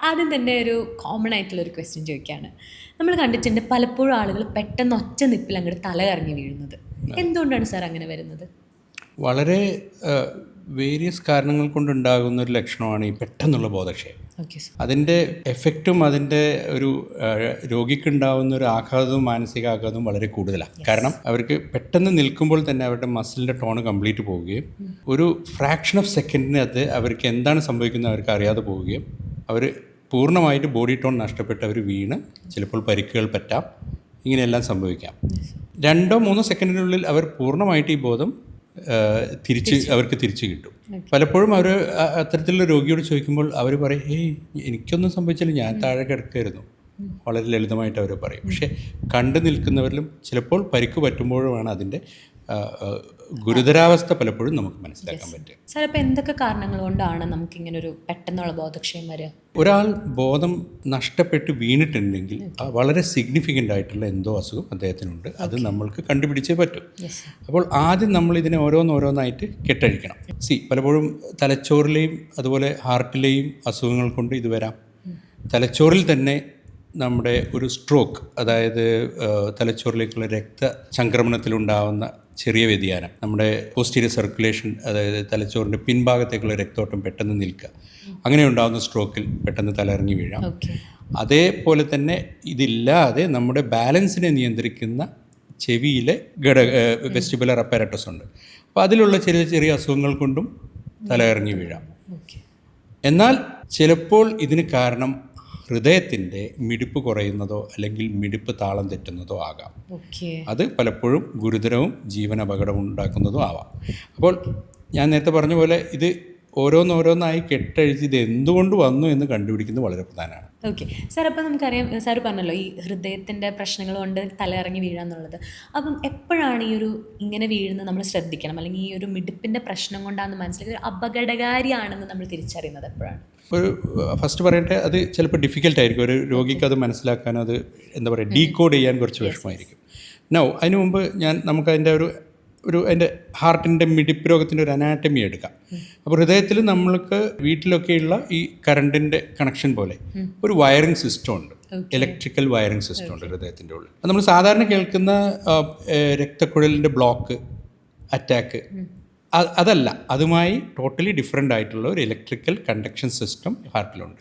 ആദ്യം തന്നെ ഒരു കോമൺ ആയിട്ടുള്ളൊരു ക്വസ്റ്റ്യൻ ചോദിക്കുകയാണ്. നമ്മൾ കണ്ടിട്ടുണ്ട് പലപ്പോഴും ആളുകൾ പെട്ടെന്ന് ഒറ്റ നിപ്പിൽ അങ്ങോട്ട് തല കറങ്ങി വീഴുന്നത്. എന്തുകൊണ്ടാണ് സാർ അങ്ങനെ വരുന്നത്? വളരെ വേരിയസ് കാരണങ്ങൾ കൊണ്ടുണ്ടാകുന്ന ഒരു ലക്ഷണമാണ് ഈ പെട്ടെന്നുള്ള ബോധക്ഷയം. Okay sir. അതിൻ്റെ എഫക്റ്റും അതിൻ്റെ ഒരു രോഗിക്കുണ്ടാകുന്ന ഒരു ആഘാതവും മാനസികാഘാതവും വളരെ കൂടുതലാണ്. കാരണം അവർക്ക് പെട്ടെന്ന് നിൽക്കുമ്പോൾ തന്നെ അവരുടെ മസിലിൻ്റെ ടോണ് കംപ്ലീറ്റ് പോവുകയും ഒരു ഫ്രാക്ഷൻ ഓഫ് സെക്കൻഡിനകത്ത് അവർക്ക് എന്താണ് സംഭവിക്കുന്നത് അവർക്ക് അറിയാതെ പോവുകയും അവർ പൂർണ്ണമായിട്ട് ബോഡി ടോൺ നഷ്ടപ്പെട്ട് അവർ വീണ് ചിലപ്പോൾ പരിക്കുകൾ പറ്റാം, ഇങ്ങനെയെല്ലാം സംഭവിക്കാം. 2-3 സെക്കൻഡിനുള്ളിൽ അവർ പൂർണ്ണമായിട്ട് ഈ ബോധം അവർക്ക് തിരിച്ചു കിട്ടും. പലപ്പോഴും അവർ അത്തരത്തിലുള്ള രോഗിയോട് ചോദിക്കുമ്പോൾ അവർ പറയും, എനിക്കൊന്നും സംഭവിച്ചില്ല, ഞാൻ താഴെ കിടക്കായിരുന്നു. വളരെ ലളിതമായിട്ട് അവർ പറയും. പക്ഷേ കണ്ടു നിൽക്കുന്നവരിലും ചിലപ്പോൾ പരിക്ക് പറ്റുമ്പോഴുമാണ് അതിൻ്റെ ഗുരുതരാവസ്ഥ പലപ്പോഴും നമുക്ക് മനസ്സിലാക്കാൻ പറ്റും. സാർ, അപ്പോൾ എന്തൊക്കെ കാരണങ്ങൾ കൊണ്ടാണ് നമുക്കിങ്ങനെ ഒരു പെട്ടെന്നുള്ള ബോധക്ഷയം വരിക? ഒരാൾ ബോധം നഷ്ടപ്പെട്ട് വീണിട്ടുണ്ടെങ്കിൽ വളരെ സിഗ്നിഫിക്കൻ്റ് ആയിട്ടുള്ള എന്തോ അസുഖം അദ്ദേഹത്തിനുണ്ട്. അത് നമ്മൾക്ക് കണ്ടുപിടിച്ചേ പറ്റും. അപ്പോൾ ആദ്യം നമ്മൾ ഇതിനെ ഓരോന്നോരോന്നായിട്ട് കെട്ടഴിക്കണം. പലപ്പോഴും തലച്ചോറിലെയും അതുപോലെ ഹാർട്ടിലെയും അസുഖങ്ങൾ കൊണ്ട് ഇത് വരാം. തലച്ചോറിൽ തന്നെ നമ്മുടെ ഒരു സ്ട്രോക്ക്, അതായത് തലച്ചോറിലേക്കുള്ള രക്തചംക്രമണത്തിലുണ്ടാവുന്ന ചെറിയ വ്യതിയാനം, നമ്മുടെ പോസ്റ്റീരിയർ സർക്കുലേഷൻ, അതായത് തലച്ചോറിൻ്റെ പിൻഭാഗത്തേക്കുള്ള രക്തോട്ടം പെട്ടെന്ന് നിൽക്കുക, അങ്ങനെ ഉണ്ടാകുന്ന സ്ട്രോക്കിൽ പെട്ടെന്ന് തലയിറങ്ങി വീഴാം. അതേപോലെ തന്നെ ഇതില്ലാതെ നമ്മുടെ ബാലൻസിനെ നിയന്ത്രിക്കുന്ന ചെവിയിലെ വെസ്റ്റിബുലർ അപ്പാരറ്റസ് ഉണ്ട്. അപ്പോൾ അതിലുള്ള ചെറിയ ചെറിയ അസുഖങ്ങൾ കൊണ്ടും തലയിറങ്ങി വീഴാം. എന്നാൽ ചിലപ്പോൾ ഇതിന് കാരണം ഹൃദയത്തിൻ്റെ മിടിപ്പ് കുറയുന്നതോ അല്ലെങ്കിൽ മിടിപ്പ് താളം തെറ്റുന്നതോ ആകാം. അത് പലപ്പോഴും ഗുരുതരവും ജീവനപകടം ഉണ്ടാക്കുന്നതും ആവാം. അപ്പോൾ ഞാൻ നേരത്തെ പറഞ്ഞ പോലെ ഇത് ഓരോന്നോരോന്നായി കെട്ടഴിച്ച് ഇത് എന്തുകൊണ്ട് വന്നു എന്ന് കണ്ടുപിടിക്കുന്നത് വളരെ പ്രധാനമാണ്. ഓക്കെ സാർ, അപ്പോൾ നമുക്കറിയാം, സാർ പറഞ്ഞല്ലോ ഈ ഹൃദയത്തിൻ്റെ പ്രശ്നങ്ങൾ കൊണ്ട് തലയിറങ്ങി വീഴാന്നുള്ളത്. അപ്പം എപ്പോഴാണ് ഈ ഒരു ഇങ്ങനെ വീഴുന്നത് നമ്മൾ ശ്രദ്ധിക്കണം, അല്ലെങ്കിൽ ഈ ഒരു മിടിപ്പിൻ്റെ പ്രശ്നം കൊണ്ടാണെന്ന് മനസ്സിലാക്കി അപകടകാരിയാണെന്ന് നമ്മൾ തിരിച്ചറിയുന്നത് എപ്പോഴാണ്? ഒരു ഫസ്റ്റ് പറയട്ടെ, അത് ചിലപ്പോൾ ഡിഫിക്കൽട്ട് ആയിരിക്കും. ഒരു രോഗിക്ക് അത് മനസ്സിലാക്കാൻ, അത് എന്താ പറയുക, ഡീകോഡ് ചെയ്യാൻ കുറച്ച് വിഷമമായിരിക്കും. അതിന് മുമ്പ് നമുക്കതിൻ്റെ അതിൻ്റെ ഹാർട്ടിൻ്റെ മിടിപ്പ് രോഗത്തിൻ്റെ ഒരു അനാറ്റമി എടുക്കാം. അപ്പോൾ ഹൃദയത്തിൽ നമ്മൾക്ക് വീട്ടിലൊക്കെയുള്ള ഈ കറണ്ടിൻ്റെ കണക്ഷൻ പോലെ ഒരു വയറിംഗ് സിസ്റ്റം ഉണ്ട്, ഇലക്ട്രിക്കൽ വയറിംഗ് സിസ്റ്റം ഉണ്ട് ഹൃദയത്തിൻ്റെ ഉള്ളിൽ. അത് നമ്മൾ സാധാരണ കേൾക്കുന്ന രക്തക്കുഴലിൻ്റെ ബ്ലോക്ക്, അറ്റാക്ക്, അതല്ല. അതുമായി ടോട്ടലി ഡിഫറെൻ്റ് ആയിട്ടുള്ള ഒരു ഇലക്ട്രിക്കൽ കണ്ടക്ഷൻ സിസ്റ്റം ഹാർട്ടിലുണ്ട്.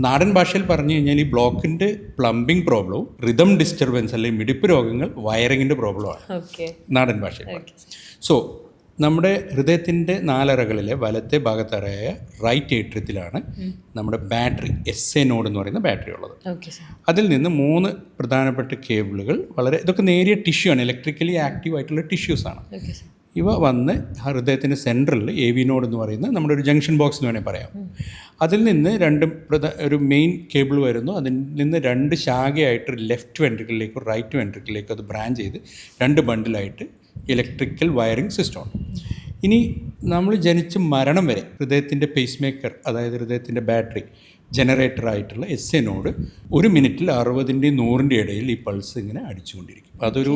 നാടൻ ഭാഷയിൽ പറഞ്ഞു കഴിഞ്ഞാൽ ഈ ബ്ലോക്കിൻ്റെ പ്ലംബിംഗ് പ്രോബ്ലവും റിതം ഡിസ്റ്റർബൻസ് അല്ലെങ്കിൽ മിടിപ്പ് രോഗങ്ങൾ വയറിങ്ങിൻ്റെ പ്രോബ്ലമാണ് നാടൻ ഭാഷയിൽ. സോ നമ്മുടെ ഹൃദയത്തിൻ്റെ 4 അറകളിലെ വലത്തെ ഭാഗത്തറയായ റൈറ്റ് ഏട്രിയത്തിലാണ് നമ്മുടെ ബാറ്ററി, SA നോഡ് എന്ന് പറയുന്ന ബാറ്ററി ഉള്ളത്. അതിൽ നിന്ന് 3 പ്രധാനപ്പെട്ട കേബിളുകൾ, ഇതൊക്കെ നേരിയ ടിഷ്യൂ ആണ്, ഇലക്ട്രിക്കലി ആക്റ്റീവ് ആയിട്ടുള്ള ടിഷ്യൂസാണ്. ഇവ വന്ന് ഹൃദയത്തിൻ്റെ സെൻട്രലിൽ AV നോഡ് എന്ന് പറയുന്ന നമ്മുടെ ഒരു ജംഗ്ഷൻ ബോക്സ് എന്ന് വേണമെങ്കിൽ പറയാം. അതിൽ നിന്ന് ഒരു മെയിൻ കേബിൾ വരുന്നു. അതിൽ നിന്ന് 2 ശാഖയായിട്ട് ലെഫ്റ്റ് വെൻട്രിക്കിളിലേക്കും റൈറ്റ് വെൻട്രിക്കിലേക്കും അത് ബ്രാഞ്ച് ചെയ്ത് 2 ബണ്ടിലായിട്ട് ഇലക്ട്രിക്കൽ വയറിംഗ് സിസ്റ്റമാണ്. ഇനി നമ്മൾ ജനിച്ച് മരണം വരെ ഹൃദയത്തിൻ്റെ പേസ് മേക്കർ, അതായത് ഹൃദയത്തിൻ്റെ ബാറ്ററി ജനറേറ്ററായിട്ടുള്ള SA നോഡ് 1 മിനിറ്റിൽ 60-ൻ്റെയും 100-ൻ്റെയും ഇടയിൽ ഈ പൾസ് ഇങ്ങനെ അടിച്ചുകൊണ്ടിരിക്കും. അതൊരു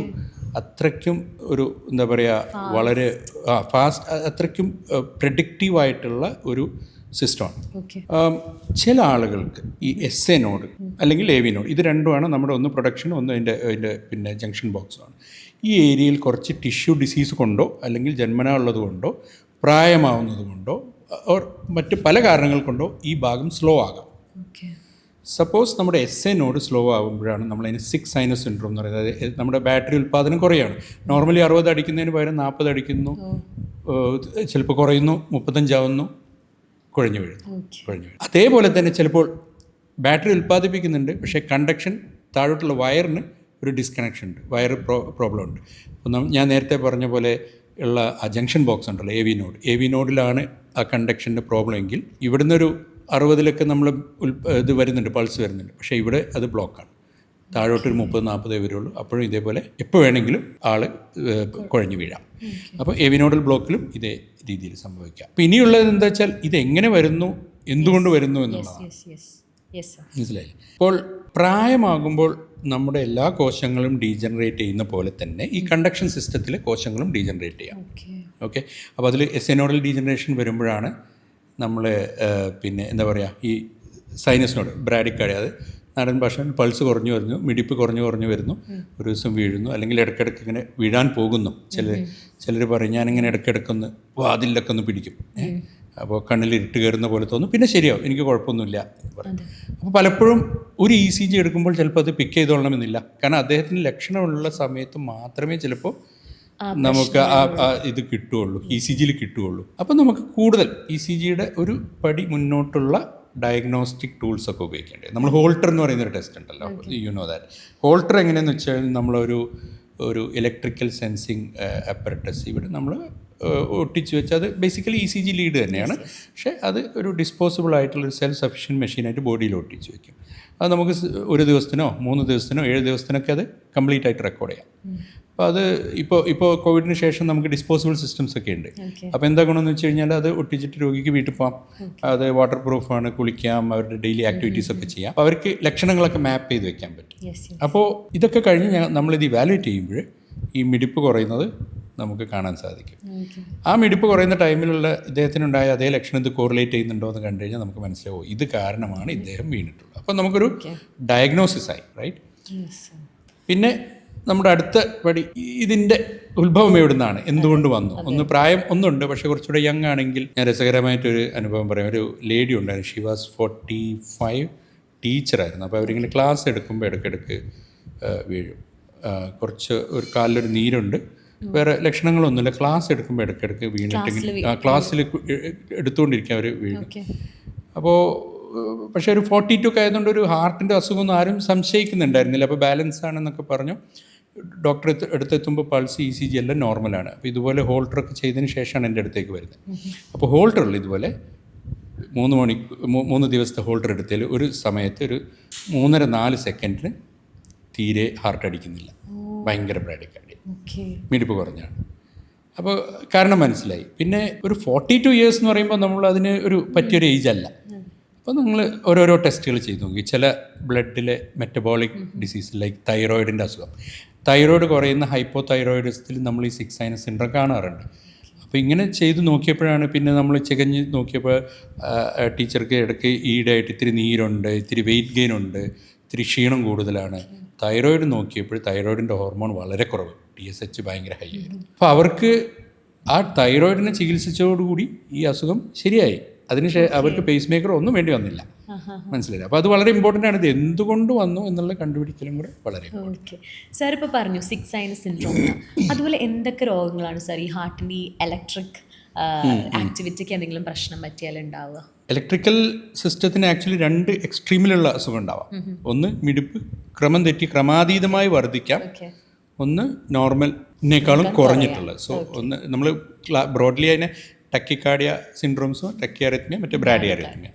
അത്രയ്ക്കും ഒരു എന്താ പറയുക, വളരെ ഫാസ്റ്റ്, അത്രയ്ക്കും പ്രെഡിക്റ്റീവായിട്ടുള്ള ഒരു സിസ്റ്റമാണ്. ചില ആളുകൾക്ക് ഈ SA നോഡ് അല്ലെങ്കിൽ AV നോഡ്, ഇത് രണ്ടുമാണ് നമ്മുടെ ഒന്ന് പ്രൊഡക്ഷൻ, ഒന്ന് അതിൻ്റെ പിന്നെ ജംഗ്ഷൻ ബോക്സുമാണ്. ഈ ഏരിയയിൽ കുറച്ച് ടിഷ്യൂ ഡിസീസ് കൊണ്ടോ അല്ലെങ്കിൽ ജന്മനാ ഉള്ളത് കൊണ്ടോ പ്രായമാവുന്നത് കൊണ്ടോ മറ്റ് പല കാരണങ്ങൾ കൊണ്ടോ ഈ ഭാഗം സ്ലോ ആകാം. സപ്പോസ് നമ്മുടെ SA നോഡ് സ്ലോ ആകുമ്പോഴാണ് നമ്മളതിന് സിക്ക് സൈനസ് സിൻഡ്രോം എന്ന് പറയുന്നത്. അതായത് നമ്മുടെ ബാറ്ററി ഉൽപ്പാദനം കുറയാണ്. നോർമലി 60 അടിക്കുന്നതിന് പകരം 40 അടിക്കുന്നു, ചിലപ്പോൾ കുറയുന്നു, 35 ആവുന്നു, കുഴഞ്ഞു വീഴുന്നു. അതേപോലെ തന്നെ ചിലപ്പോൾ ബാറ്ററി ഉൽപ്പാദിപ്പിക്കുന്നുണ്ട്, പക്ഷേ കണ്ടക്ഷൻ, താഴോട്ടുള്ള വയറിന് ഒരു ഡിസ്കണക്ഷൻ ഉണ്ട്, വയർ പ്രോബ്ലം ഉണ്ട്. അപ്പം ഞാൻ നേരത്തെ പറഞ്ഞ പോലെ ഉള്ള ആ ജംഗ്ഷൻ ബോക്സ് ഉണ്ടല്ലോ, AV നോഡിലാണ് ആ കണ്ടക്ഷൻ്റെ പ്രോബ്ലം എങ്കിൽ ഇവിടുന്നൊരു 60-ലൊക്കെ നമ്മൾ ഇത് വരുന്നുണ്ട്, പൾസ് വരുന്നുണ്ട്, പക്ഷേ ഇവിടെ അത് ബ്ലോക്കാണ്. താഴോട്ടൊരു 30-40 വരുള്ളൂ. അപ്പോഴും ഇതേപോലെ എപ്പോൾ വേണമെങ്കിലും ആൾ കുഴഞ്ഞു വീഴാം. അപ്പോൾ AV നോഡൽ ബ്ലോക്കിലും ഇതേ രീതിയിൽ സംഭവിക്കാം. അപ്പോൾ ഇനിയുള്ളത് എന്താ വെച്ചാൽ ഇതെങ്ങനെ വരുന്നു, എന്തുകൊണ്ട് വരുന്നു എന്നുള്ളതാണ്. മനസ്സിലായില്ലേ? അപ്പോൾ പ്രായമാകുമ്പോൾ നമ്മുടെ എല്ലാ കോശങ്ങളും ഡീജനറേറ്റ് ചെയ്യുന്ന പോലെ തന്നെ ഈ കണ്ടക്ഷൻ സിസ്റ്റത്തിലെ കോശങ്ങളും ഡീജനറേറ്റ് ചെയ്യാം. ഓക്കെ, അപ്പോൾ അതിൽ SA നോഡൽ ഡീജനറേഷൻ വരുമ്പോഴാണ് നമ്മൾ പിന്നെ എന്താ പറയുക, ഈ സൈനസിനോട് ബ്രാഡിക്കാർഡിയ, അത് നാടൻ ഭാഷയിൽ പൾസ് കുറഞ്ഞു വരുന്നു, മിടിപ്പ് കുറഞ്ഞു വരുന്നു, ഒരു ദിവസം വീഴുന്നു, അല്ലെങ്കിൽ ഇടയ്ക്കിടയ്ക്ക് ഇങ്ങനെ വീഴാൻ പോകുന്നു. ചിലർ പറയും ഞാനിങ്ങനെ ഇടയ്ക്കിടയ്ക്കൊന്ന് വാതിലൊക്കെ ഒന്ന് പിടിക്കും, അപ്പോൾ കണ്ണിൽ ഇരുട്ട് കയറുന്ന പോലെ തോന്നും, പിന്നെ ശരിയാവും, എനിക്ക് കുഴപ്പമൊന്നുമില്ല എന്ന് പറയും. അപ്പോൾ പലപ്പോഴും ഒരു ECG എടുക്കുമ്പോൾ ചിലപ്പോൾ അത് പിക്ക് ചെയ്തോളണമെന്നില്ല. കാരണം അദ്ദേഹത്തിന് ലക്ഷണമുള്ള സമയത്ത് മാത്രമേ ചിലപ്പോൾ നമുക്ക് ആ ഇത് കിട്ടുകയുള്ളൂ, ECGയിൽ കിട്ടുകയുള്ളൂ. അപ്പോൾ നമുക്ക് കൂടുതൽ ECGയുടെ ഒരു പടി മുന്നോട്ടുള്ള ഡയഗ്നോസ്റ്റിക് ടൂൾസ് ഒക്കെ ഉപയോഗിക്കേണ്ടത്. നമ്മൾ ഹോൾട്ടർ എന്ന് പറയുന്നൊരു ടെസ്റ്റ് ഉണ്ടല്ലോ, യു നോ ദാറ്റ്. ഹോൾട്ടർ എങ്ങനെയെന്ന് വെച്ചാൽ നമ്മളൊരു ഇലക്ട്രിക്കൽ സെൻസിങ് അപ്പററ്റസ് ഇവിടെ നമ്മൾ ഒട്ടിച്ച് വെച്ച്, അത് ബേസിക്കലി ECG ലീഡ് തന്നെയാണ്, പക്ഷേ അത് ഒരു ഡിസ്പോസിബിൾ ആയിട്ടുള്ളൊരു സെൽഫ് സഫിഷ്യൻറ്റ് മെഷീനായിട്ട് ബോഡിയിൽ ഒട്ടിച്ച് വയ്ക്കും. അത് നമുക്ക് 1 ദിവസത്തിനോ 3 ദിവസത്തിനോ 7 ദിവസത്തിനൊക്കെ അത് കംപ്ലീറ്റ് ആയിട്ട് റെക്കോർഡ് ചെയ്യാം. അപ്പോൾ അത് ഇപ്പോൾ കോവിഡിന് ശേഷം നമുക്ക് ഡിസ്പോസിബിൾ സിസ്റ്റംസ് ഒക്കെ ഉണ്ട്. അപ്പോൾ എന്താ ഗുണമെന്ന് വെച്ച് കഴിഞ്ഞാൽ അത് ഒട്ടിച്ചിട്ട് രോഗിക്ക് വീട്ടിൽ പോകാം, അത് വാട്ടർ പ്രൂഫാണ്, കുളിക്കാം, അവരുടെ ഡെയിലി ആക്ടിവിറ്റീസ് ഒക്കെ ചെയ്യാം. അപ്പോൾ അവർക്ക് ലക്ഷണങ്ങളൊക്കെ മാപ്പ് ചെയ്ത് വെക്കാൻ പറ്റും. അപ്പോൾ ഇതൊക്കെ കഴിഞ്ഞ് നമ്മളിത് ഇവാലുവേറ്റ് ചെയ്യുമ്പോൾ ഈ മിടിപ്പ് കുറയുന്നത് നമുക്ക് കാണാൻ സാധിക്കും. ആ മിടിപ്പ് കുറയുന്ന ടൈമിലുള്ള ഇദ്ദേഹത്തിനുണ്ടായ അതേ ലക്ഷണം ഇത് കോറിലേറ്റ് ചെയ്യുന്നുണ്ടോ എന്ന് കണ്ടു കഴിഞ്ഞാൽ നമുക്ക് മനസ്സിലാവും ഇത് കാരണമാണ് ഇദ്ദേഹം വീണിട്ടുള്ളത്. അപ്പോൾ നമുക്കൊരു ഡയഗ്നോസിസ് ആയി, റൈറ്റ്? പിന്നെ നമ്മുടെ അടുത്ത പടി, ഇതിൻ്റെ ഉത്ഭവം എവിടുന്നാണ്, എന്തുകൊണ്ട് വന്നു? പ്രായം ഒന്നുണ്ട്, പക്ഷേ കുറച്ചുകൂടെ യങ് ആണെങ്കിൽ ഞാൻ രസകരമായിട്ടൊരു അനുഭവം പറയാം. ഒരു ലേഡി ഉണ്ടായിരുന്നു, ഷി വാസ് 45, ടീച്ചറായിരുന്നു. അപ്പോൾ അവരിങ്ങനെ ക്ലാസ് എടുക്കുമ്പോൾ ഇടയ്ക്കിടയ്ക്ക് വീഴും. കുറച്ച് ഒരു കാലിലൊരു നീരുണ്ട്, വേറെ ലക്ഷണങ്ങളൊന്നുമില്ല. ക്ലാസ് എടുക്കുമ്പോൾ ഇടയ്ക്കിടയ്ക്ക് വീണിട്ടെങ്കിൽ ക്ലാസ്സിൽ എടുത്തുകൊണ്ടിരിക്കുക അവർ വീഴും. അപ്പോൾ പക്ഷേ ഒരു 42 ഒക്കെ ആയതുകൊണ്ട് ഒരു ഹാർട്ടിൻ്റെ അസുഖമൊന്നും ആരും സംശയിക്കുന്നുണ്ടായിരുന്നില്ല. അപ്പോൾ ബാലൻസ് ആണെന്നൊക്കെ പറഞ്ഞു. ഡോക്ടർ അടുത്തെത്തുമ്പോൾ പൾസ് ECG എല്ലാം നോർമലാണ്. അപ്പോൾ ഇതുപോലെ ഹോൾട്ടറൊക്കെ ചെയ്തതിന് ശേഷമാണ് എൻ്റെ അടുത്തേക്ക് വരുന്നത്. അപ്പോൾ ഹോൾട്ടറിൽ ഇതുപോലെ 3 ദിവസത്തെ ഹോൾട്ടർ എടുത്തതിൽ ഒരു സമയത്ത് ഒരു 3.5-4 സെക്കൻഡിന് തീരെ ഹാർട്ട് അടിക്കുന്നില്ല, ഭയങ്കര ബ്രാഡിക്കാർഡിയ, മിടിപ്പ് കുറഞ്ഞാണ്. അപ്പോൾ കാരണം മനസ്സിലായി. പിന്നെ ഒരു 42 ഇയേഴ്സ് എന്ന് പറയുമ്പോൾ നമ്മൾ അതിന് ഒരു പറ്റിയൊരു ഏജ് അല്ല. അപ്പോൾ നിങ്ങൾ ഓരോരോ ടെസ്റ്റുകൾ ചെയ്ത് നോക്കി. ചില ബ്ലഡിലെ മെറ്റബോളിക് ഡിസീസ് ലൈക്ക് തൈറോയിഡിൻ്റെ അസുഖം, തൈറോയിഡ് കുറയുന്ന ഹൈപ്പോ തൈറോയിഡിസത്തിൽ നമ്മൾ ഈ 6 സൈനസ് സിൻഡ്രോം കാണാറുണ്ട്. അപ്പോൾ ഇങ്ങനെ ചെയ്ത് നോക്കിയപ്പോഴാണ് പിന്നെ നമ്മൾ ചികഞ്ഞ് നോക്കിയപ്പോൾ ടീച്ചർക്ക് ഇടയ്ക്ക് ഈടായിട്ട് ഇത്തിരി നീരുണ്ട്, ഇത്തിരി വെയിറ്റ് ഗെയിൻ ഉണ്ട്, ഇത്തിരി ക്ഷീണം കൂടുതലാണ്. തൈറോയിഡ് നോക്കിയപ്പോൾ തൈറോയിഡിൻ്റെ ഹോർമോൺ വളരെ കുറവ്, TSH ഭയങ്കര ഹൈ ആയിരുന്നു. അപ്പോൾ അവർക്ക് ആ തൈറോയിഡിനെ ചികിത്സിച്ചതോടുകൂടി ഈ അസുഖം ശരിയായി. അവർക്ക് പേസ് മേക്കർ ഒന്നും വേണ്ടി വന്നില്ല, മനസ്സിലായി. അപ്പോൾ അത് വളരെ ഇമ്പോർട്ടൻ്റ് ആണ്. ഇത് എന്തുകൊണ്ട് വന്നു എന്നുള്ള കണ്ടുപിടിക്കലും കൂടെ വളരെ. ഓക്കെ സാർ, ഇപ്പോൾ പറഞ്ഞു 6 സൈനസ് സിൻഡ്രോം. അതുപോലെ എന്തൊക്കെ രോഗങ്ങളാണ് സാർ ഈ ഹാർട്ടിൻ്റെ ഈ ഇലക്ട്രിക് ആക്ടിവിറ്റിക്ക് എന്തെങ്കിലും പ്രശ്നം പറ്റിയാൽ ഉണ്ടാവുക? ഇലക്ട്രിക്കൽ സിസ്റ്റത്തിന് ആക്ച്വലി 2 എക്സ്ട്രീമിലുള്ള അസുഖം ഉണ്ടാവാം. ഒന്ന് മിടിപ്പ് ക്രമാതീതമായി വർദ്ധിക്കാം, ഒന്ന് നോർമലിനേക്കാളും കുറഞ്ഞിട്ടുള്ളത്. സോ ഒന്ന് നമ്മൾ ബ്രോഡ്ലി അതിനെ ടക്കിക്കാർഡിയ സിൻഡ്രോംസോ, ടക്കിയാറിത്മിയ, മറ്റേ ബ്രാഡിയാറിത്മിയ.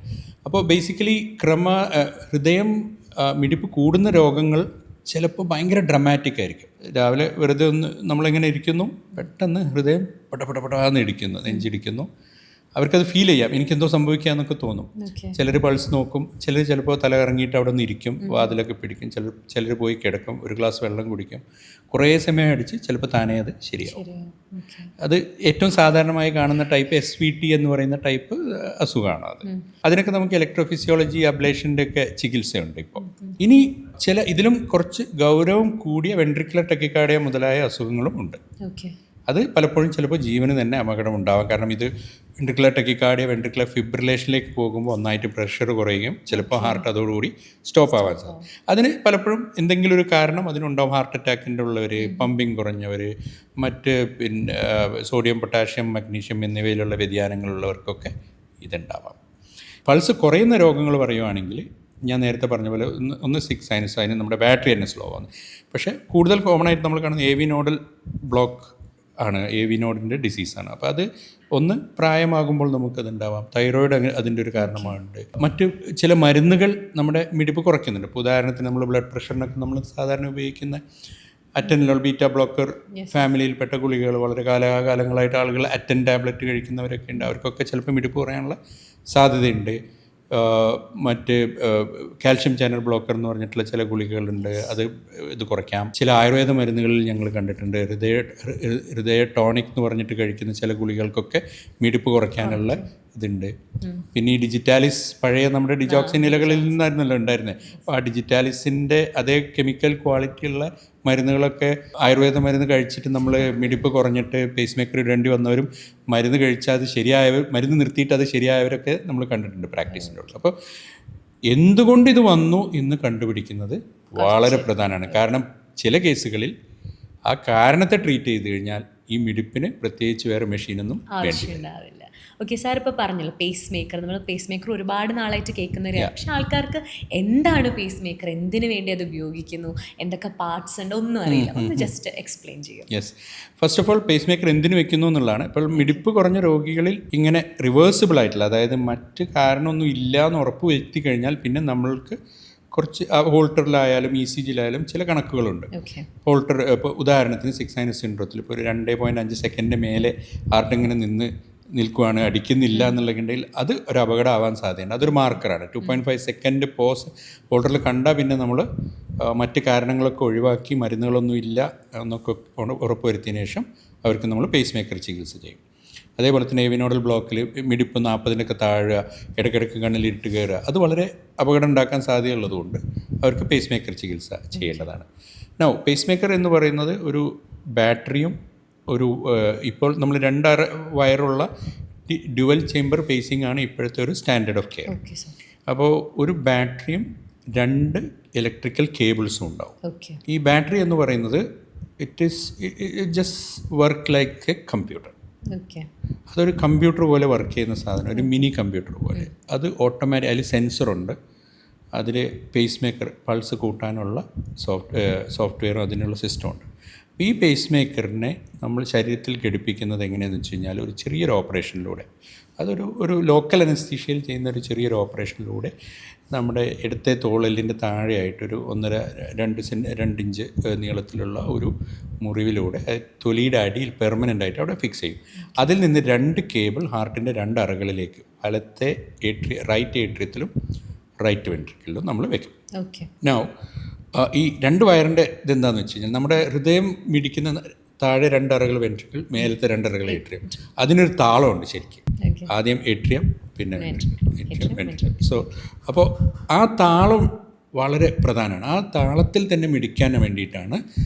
അപ്പോൾ ബേസിക്കലി ഹൃദയം മിടിപ്പ് കൂടുന്ന രോഗങ്ങൾ ചിലപ്പോൾ ഭയങ്കര ഡ്രമാറ്റിക് ആയിരിക്കും. രാവിലെ വെറുതെ ഒന്ന് നമ്മളിങ്ങനെ ഇരിക്കുന്നു, പെട്ടെന്ന് ഹൃദയം പടപടപടാന്ന് ഇടിക്കുന്നു, നെഞ്ചിടിക്കുന്നു. അവർക്കത് ഫീൽ ചെയ്യാം, എനിക്കെന്തോ സംഭവിക്കാമെന്നൊക്കെ തോന്നും. ചിലർ പൾസ് നോക്കും, ചിലർ ചിലപ്പോൾ തല ഇറങ്ങിയിട്ട് അവിടെ നിന്ന് ഇരിക്കും, വാതിലൊക്കെ പിടിക്കും, ചിലർ പോയി കിടക്കും, ഒരു ഗ്ലാസ് വെള്ളം കുടിക്കും, കുറേ സമയം അടിച്ച് ചിലപ്പോൾ താനേ അത് ശരിയാവും. അത് ഏറ്റവും സാധാരണമായി കാണുന്ന ടൈപ്പ് SVT എന്ന് പറയുന്ന ടൈപ്പ് അസുഖമാണ് അത്. അതിനൊക്കെ നമുക്ക് ഇലക്ട്രോഫിസിയോളജി, അബ്ലേഷൻ്റെ ഒക്കെ ചികിത്സയുണ്ട് ഇപ്പോൾ. ഇനി ഇതിലും കുറച്ച് ഗൗരവം കൂടിയ വെൻട്രിക്കുലർ ടക്കിക്കാർഡിയ മുതലായ അസുഖങ്ങളും ഉണ്ട്. അത് പലപ്പോഴും ചിലപ്പോൾ ജീവന് തന്നെ അപകടം ഉണ്ടാവാം. കാരണം ഇത് വെൻട്രിക്കുലർ ടക്കിക്കാർഡിയ, വെൻട്രിക്കുലർ ഫിബ്രിലേഷനിലേക്ക് പോകുമ്പോൾ ഒന്നായിട്ട് പ്രഷർ കുറയുകയും ചിലപ്പോൾ ഹാർട്ട് അതോടുകൂടി സ്റ്റോപ്പ് ആവാൻ സാധിക്കും. അതിന് പലപ്പോഴും എന്തെങ്കിലും ഒരു കാരണം അതിനുണ്ടാവും. ഹാർട്ട് അറ്റാക്കിൻ്റെ ഉള്ളവർ, പമ്പിങ് കുറഞ്ഞവർ, മറ്റ് പിന്നെ സോഡിയം, പൊട്ടാഷ്യം, മഗ്നീഷ്യം എന്നിവയിലുള്ള വ്യതിയാനങ്ങളുള്ളവർക്കൊക്കെ ഇതുണ്ടാവാം. പൾസ് കുറയുന്ന രോഗങ്ങൾ പറയുവാണെങ്കിൽ ഞാൻ നേരത്തെ പറഞ്ഞ പോലെ ഒന്ന് 6 സൈനസ്, അതിന് നമ്മുടെ ബാറ്ററി തന്നെ സ്ലോ ആണ്. പക്ഷേ കൂടുതൽ കോമൺ ആയിട്ട് നമ്മൾ കാണുന്ന AV നോഡൽ ബ്ലോക്ക് ആണ്, AV നോഡിൻ്റെ ഡിസീസാണ്. അപ്പോൾ അത് ഒന്ന് പ്രായമാകുമ്പോൾ നമുക്കതുണ്ടാവാം. തൈറോയിഡ് അതിൻ്റെ ഒരു കാരണമാണുണ്ട്. മറ്റ് ചില മരുന്നുകൾ നമ്മുടെ മിടിപ്പ് കുറയ്ക്കുന്നുണ്ട്. ഇപ്പോൾ ഉദാഹരണത്തിന് നമ്മൾ ബ്ലഡ് പ്രഷറിനൊക്കെ നമ്മൾ സാധാരണ ഉപയോഗിക്കുന്ന അറ്റൻലോൾ, ബീറ്റ ബ്ലോക്കർ ഫാമിലിയിൽപ്പെട്ട ഗുളികകൾ, വളരെ കാലങ്ങളായിട്ട് ആളുകൾ അറ്റൻ ടാബ്ലറ്റ് കഴിക്കുന്നവരൊക്കെ ഉണ്ട്. അവർക്കൊക്കെ ചിലപ്പോൾ മിടിപ്പ് കുറയാനുള്ള സാധ്യതയുണ്ട്. മറ്റ് കാൽഷ്യം ചാനൽ ബ്ലോക്കർ എന്ന് പറഞ്ഞിട്ടുള്ള ചില ഗുളികകളുണ്ട്, ഇത് കുറയ്ക്കാം. ചില ആയുർവേദ മരുന്നുകളിൽ ഞങ്ങൾ കണ്ടിട്ടുണ്ട് ഹൃദയ ടോണിക് എന്ന് പറഞ്ഞിട്ട് കഴിക്കുന്ന ചില ഗുളികൾക്കൊക്കെ മിടിപ്പ് കുറയ്ക്കാനുള്ള ഇതുണ്ട്. പിന്നെ ഈ ഡിജിറ്റാലിസ് പഴയ നമ്മുടെ ഡിജോക്സിൻ ഇലകളിൽ നിന്നായിരുന്നല്ലോ ഉണ്ടായിരുന്നത്. അപ്പോൾ ആ ഡിജിറ്റാലിസിൻ്റെ അതേ കെമിക്കൽ ക്വാളിറ്റിയുള്ള മരുന്നുകളൊക്കെ ആയുർവേദ മരുന്ന് കഴിച്ചിട്ട് നമ്മൾ മിടിപ്പ് കുറഞ്ഞിട്ട് പേസ് മേക്കർ ഇടേണ്ടി വന്നവരും മരുന്ന് കഴിച്ചാൽ അത് ശരിയായവർ, മരുന്ന് നിർത്തിയിട്ട് അത് ശരിയായവരൊക്കെ നമ്മൾ കണ്ടിട്ടുണ്ട് പ്രാക്ടീസിൻ്റെ ഉള്ളിൽ. അപ്പോൾ എന്തുകൊണ്ട് ഇത് വന്നു എന്ന് കണ്ടുപിടിക്കുന്നത് വളരെ പ്രധാനമാണ്. കാരണം ചില കേസുകളിൽ ആ കാരണത്തെ ട്രീറ്റ് ചെയ്ത് കഴിഞ്ഞാൽ ഈ മിടിപ്പിന് പ്രത്യേകിച്ച് വേറെ മെഷീനൊന്നും ആവശ്യമുണ്ടാവില്ല. ഓക്കെ സാർ, ഇപ്പോൾ പറഞ്ഞല്ലോ പേസ് മേക്കർ. നമ്മൾ പേസ് മേക്കർ ഒരുപാട് നാളായിട്ട് കേൾക്കുന്ന ഒരു, പക്ഷെ ആൾക്കാർക്ക് എന്താണ് പേസ് മേക്കർ, എന്തിനു വേണ്ടി അത് ഉപയോഗിക്കുന്നു, എന്തൊക്കെ പാർട്സ് ഉണ്ട്, ഒന്നും അറിയില്ല. ഒന്ന് ജസ്റ്റ് എക്സ്പ്ലെയിൻ ചെയ്യും. Yes, first of all pace maker എന്തിനു വെക്കുന്നു എന്നുള്ളതാണ്. ഇപ്പോൾ മിടിപ്പ് കുറഞ്ഞ രോഗികളിൽ ഇങ്ങനെ റിവേഴ്സിബിൾ ആയിട്ടുള്ള, അതായത് മറ്റ് കാരണമൊന്നും ഇല്ല എന്ന് ഉറപ്പ് വരുത്തി കഴിഞ്ഞാൽ പിന്നെ നമ്മൾക്ക് കുറച്ച് ഹോൾട്ടറിലായാലും ഇ സി ജിയിലായാലും ചില കണക്കുകളുണ്ട്. ഹോൾട്ടർ ഇപ്പോൾ ഉദാഹരണത്തിന് 6 സിൻഡ്രോത്തിൽ ഇപ്പോൾ ഒരു 2.5 സെക്കൻഡ് മേലെ ഹാർട്ട് ഇങ്ങനെ നിൽക്കുവാണ്, അടിക്കുന്നില്ല എന്നുള്ളതെങ്കിൽ അത് ഒരു അപകടം ആവാൻ സാധ്യതയുണ്ട്. അതൊരു മാർക്കറാണ്. 2.5 സെക്കൻഡ് പോസ് ഹോൾട്ടറിൽ കണ്ടാൽ പിന്നെ നമ്മൾ മറ്റ് കാരണങ്ങളൊക്കെ ഒഴിവാക്കി മരുന്നുകളൊന്നും ഇല്ല എന്നൊക്കെ ഉറപ്പുവരുത്തിയതിന് ശേഷം അവർക്ക് നമ്മൾ പേസ് മേക്കർ ചികിത്സ ചെയ്യും. അതേപോലെ തന്നെ ഏവിനോഡൽ ബ്ലോക്കിൽ മിടിപ്പ് 40-നൊക്കെ താഴുക, ഇടയ്ക്കിടയ്ക്ക് കണ്ണിലിട്ട് കയറുക, അത് വളരെ അപകടം ഉണ്ടാക്കാൻ സാധ്യതയുള്ളതുകൊണ്ട് അവർക്ക് പേസ് മേക്കർ ചികിത്സ ചെയ്യേണ്ടതാണ്. നൗ പേസ് മേക്കർ എന്ന് പറയുന്നത് ഒരു ബാറ്ററിയും ഒരു ഇപ്പോൾ നമ്മൾ 2 വയറുള്ള ഡ്യുവൽ ചേംബർ പേസിംഗ് ആണ് ഇപ്പോഴത്തെ ഒരു സ്റ്റാൻഡേർഡ് ഓഫ് കെയർ. അപ്പോൾ ഒരു ബാറ്ററിയും 2 ഇലക്ട്രിക്കൽ കേബിൾസും ഉണ്ടാവും. ഈ ബാറ്ററി എന്ന് പറയുന്നത് it just work like A computer. അതൊരു കമ്പ്യൂട്ടർ പോലെ വർക്ക് ചെയ്യുന്ന സാധനം, ഒരു മിനി കമ്പ്യൂട്ടർ പോലെ. അത് ഓട്ടോമാറ്റിക്, അതിൽ സെൻസറുണ്ട്, അതിൽ പേസ് മേക്കർ പൾസ് കൂട്ടാനുള്ള സോഫ്റ്റ്വെയറും അതിനുള്ള സിസ്റ്റമുണ്ട്. ഈ പേസ് മേക്കറിനെ നമ്മൾ ശരീരത്തിൽ ഘടിപ്പിക്കുന്നത് എങ്ങനെയാണെന്ന് വെച്ച് കഴിഞ്ഞാൽ ഒരു ചെറിയൊരു ഓപ്പറേഷനിലൂടെ, ഒരു ലോക്കൽ അനസ്തീഷ്യയിൽ ചെയ്യുന്ന ഒരു ചെറിയൊരു ഓപ്പറേഷനിലൂടെ നമ്മുടെ ഇടത്തെ തോളെല്ലിൻ്റെ താഴെയായിട്ടൊരു 1.5-2 ഇഞ്ച് നീളത്തിലുള്ള ഒരു മുറിവിലൂടെ തൊലിയുടെ അടിയിൽ പെർമനൻ്റ് ആയിട്ട് അവിടെ ഫിക്സ് ചെയ്യും. അതിൽ നിന്ന് 2 കേബിൾ ഹാർട്ടിൻ്റെ 2 അറകളിലേക്ക്, വലത്തെ റൈറ്റ് ഏട്രിയത്തിലും റൈറ്റ് വെൻട്രിക്കിളിലും നമ്മൾ വെക്കും. നൗ ഈ 2 വയറിൻ്റെ ഇതെന്താണെന്ന് വെച്ച് കഴിഞ്ഞാൽ നമ്മുടെ ഹൃദയം മിടിക്കുന്ന താഴെ 2 അറകൾ വെൻട്രിക്കിൾ, മേലത്തെ 2 അറകൾ ഏട്രിയം. അതിനൊരു താളമുണ്ട് ശരിക്കും. ആദ്യം ഏട്രിയം, പിന്നെ വെൻട്രിക്കിൾ. സോ അപ്പോൾ ആ താളം വളരെ പ്രധാനമാണ്. ആ താളത്തിൽ തന്നെ മിടിക്കാൻ വേണ്ടിയിട്ടാണ്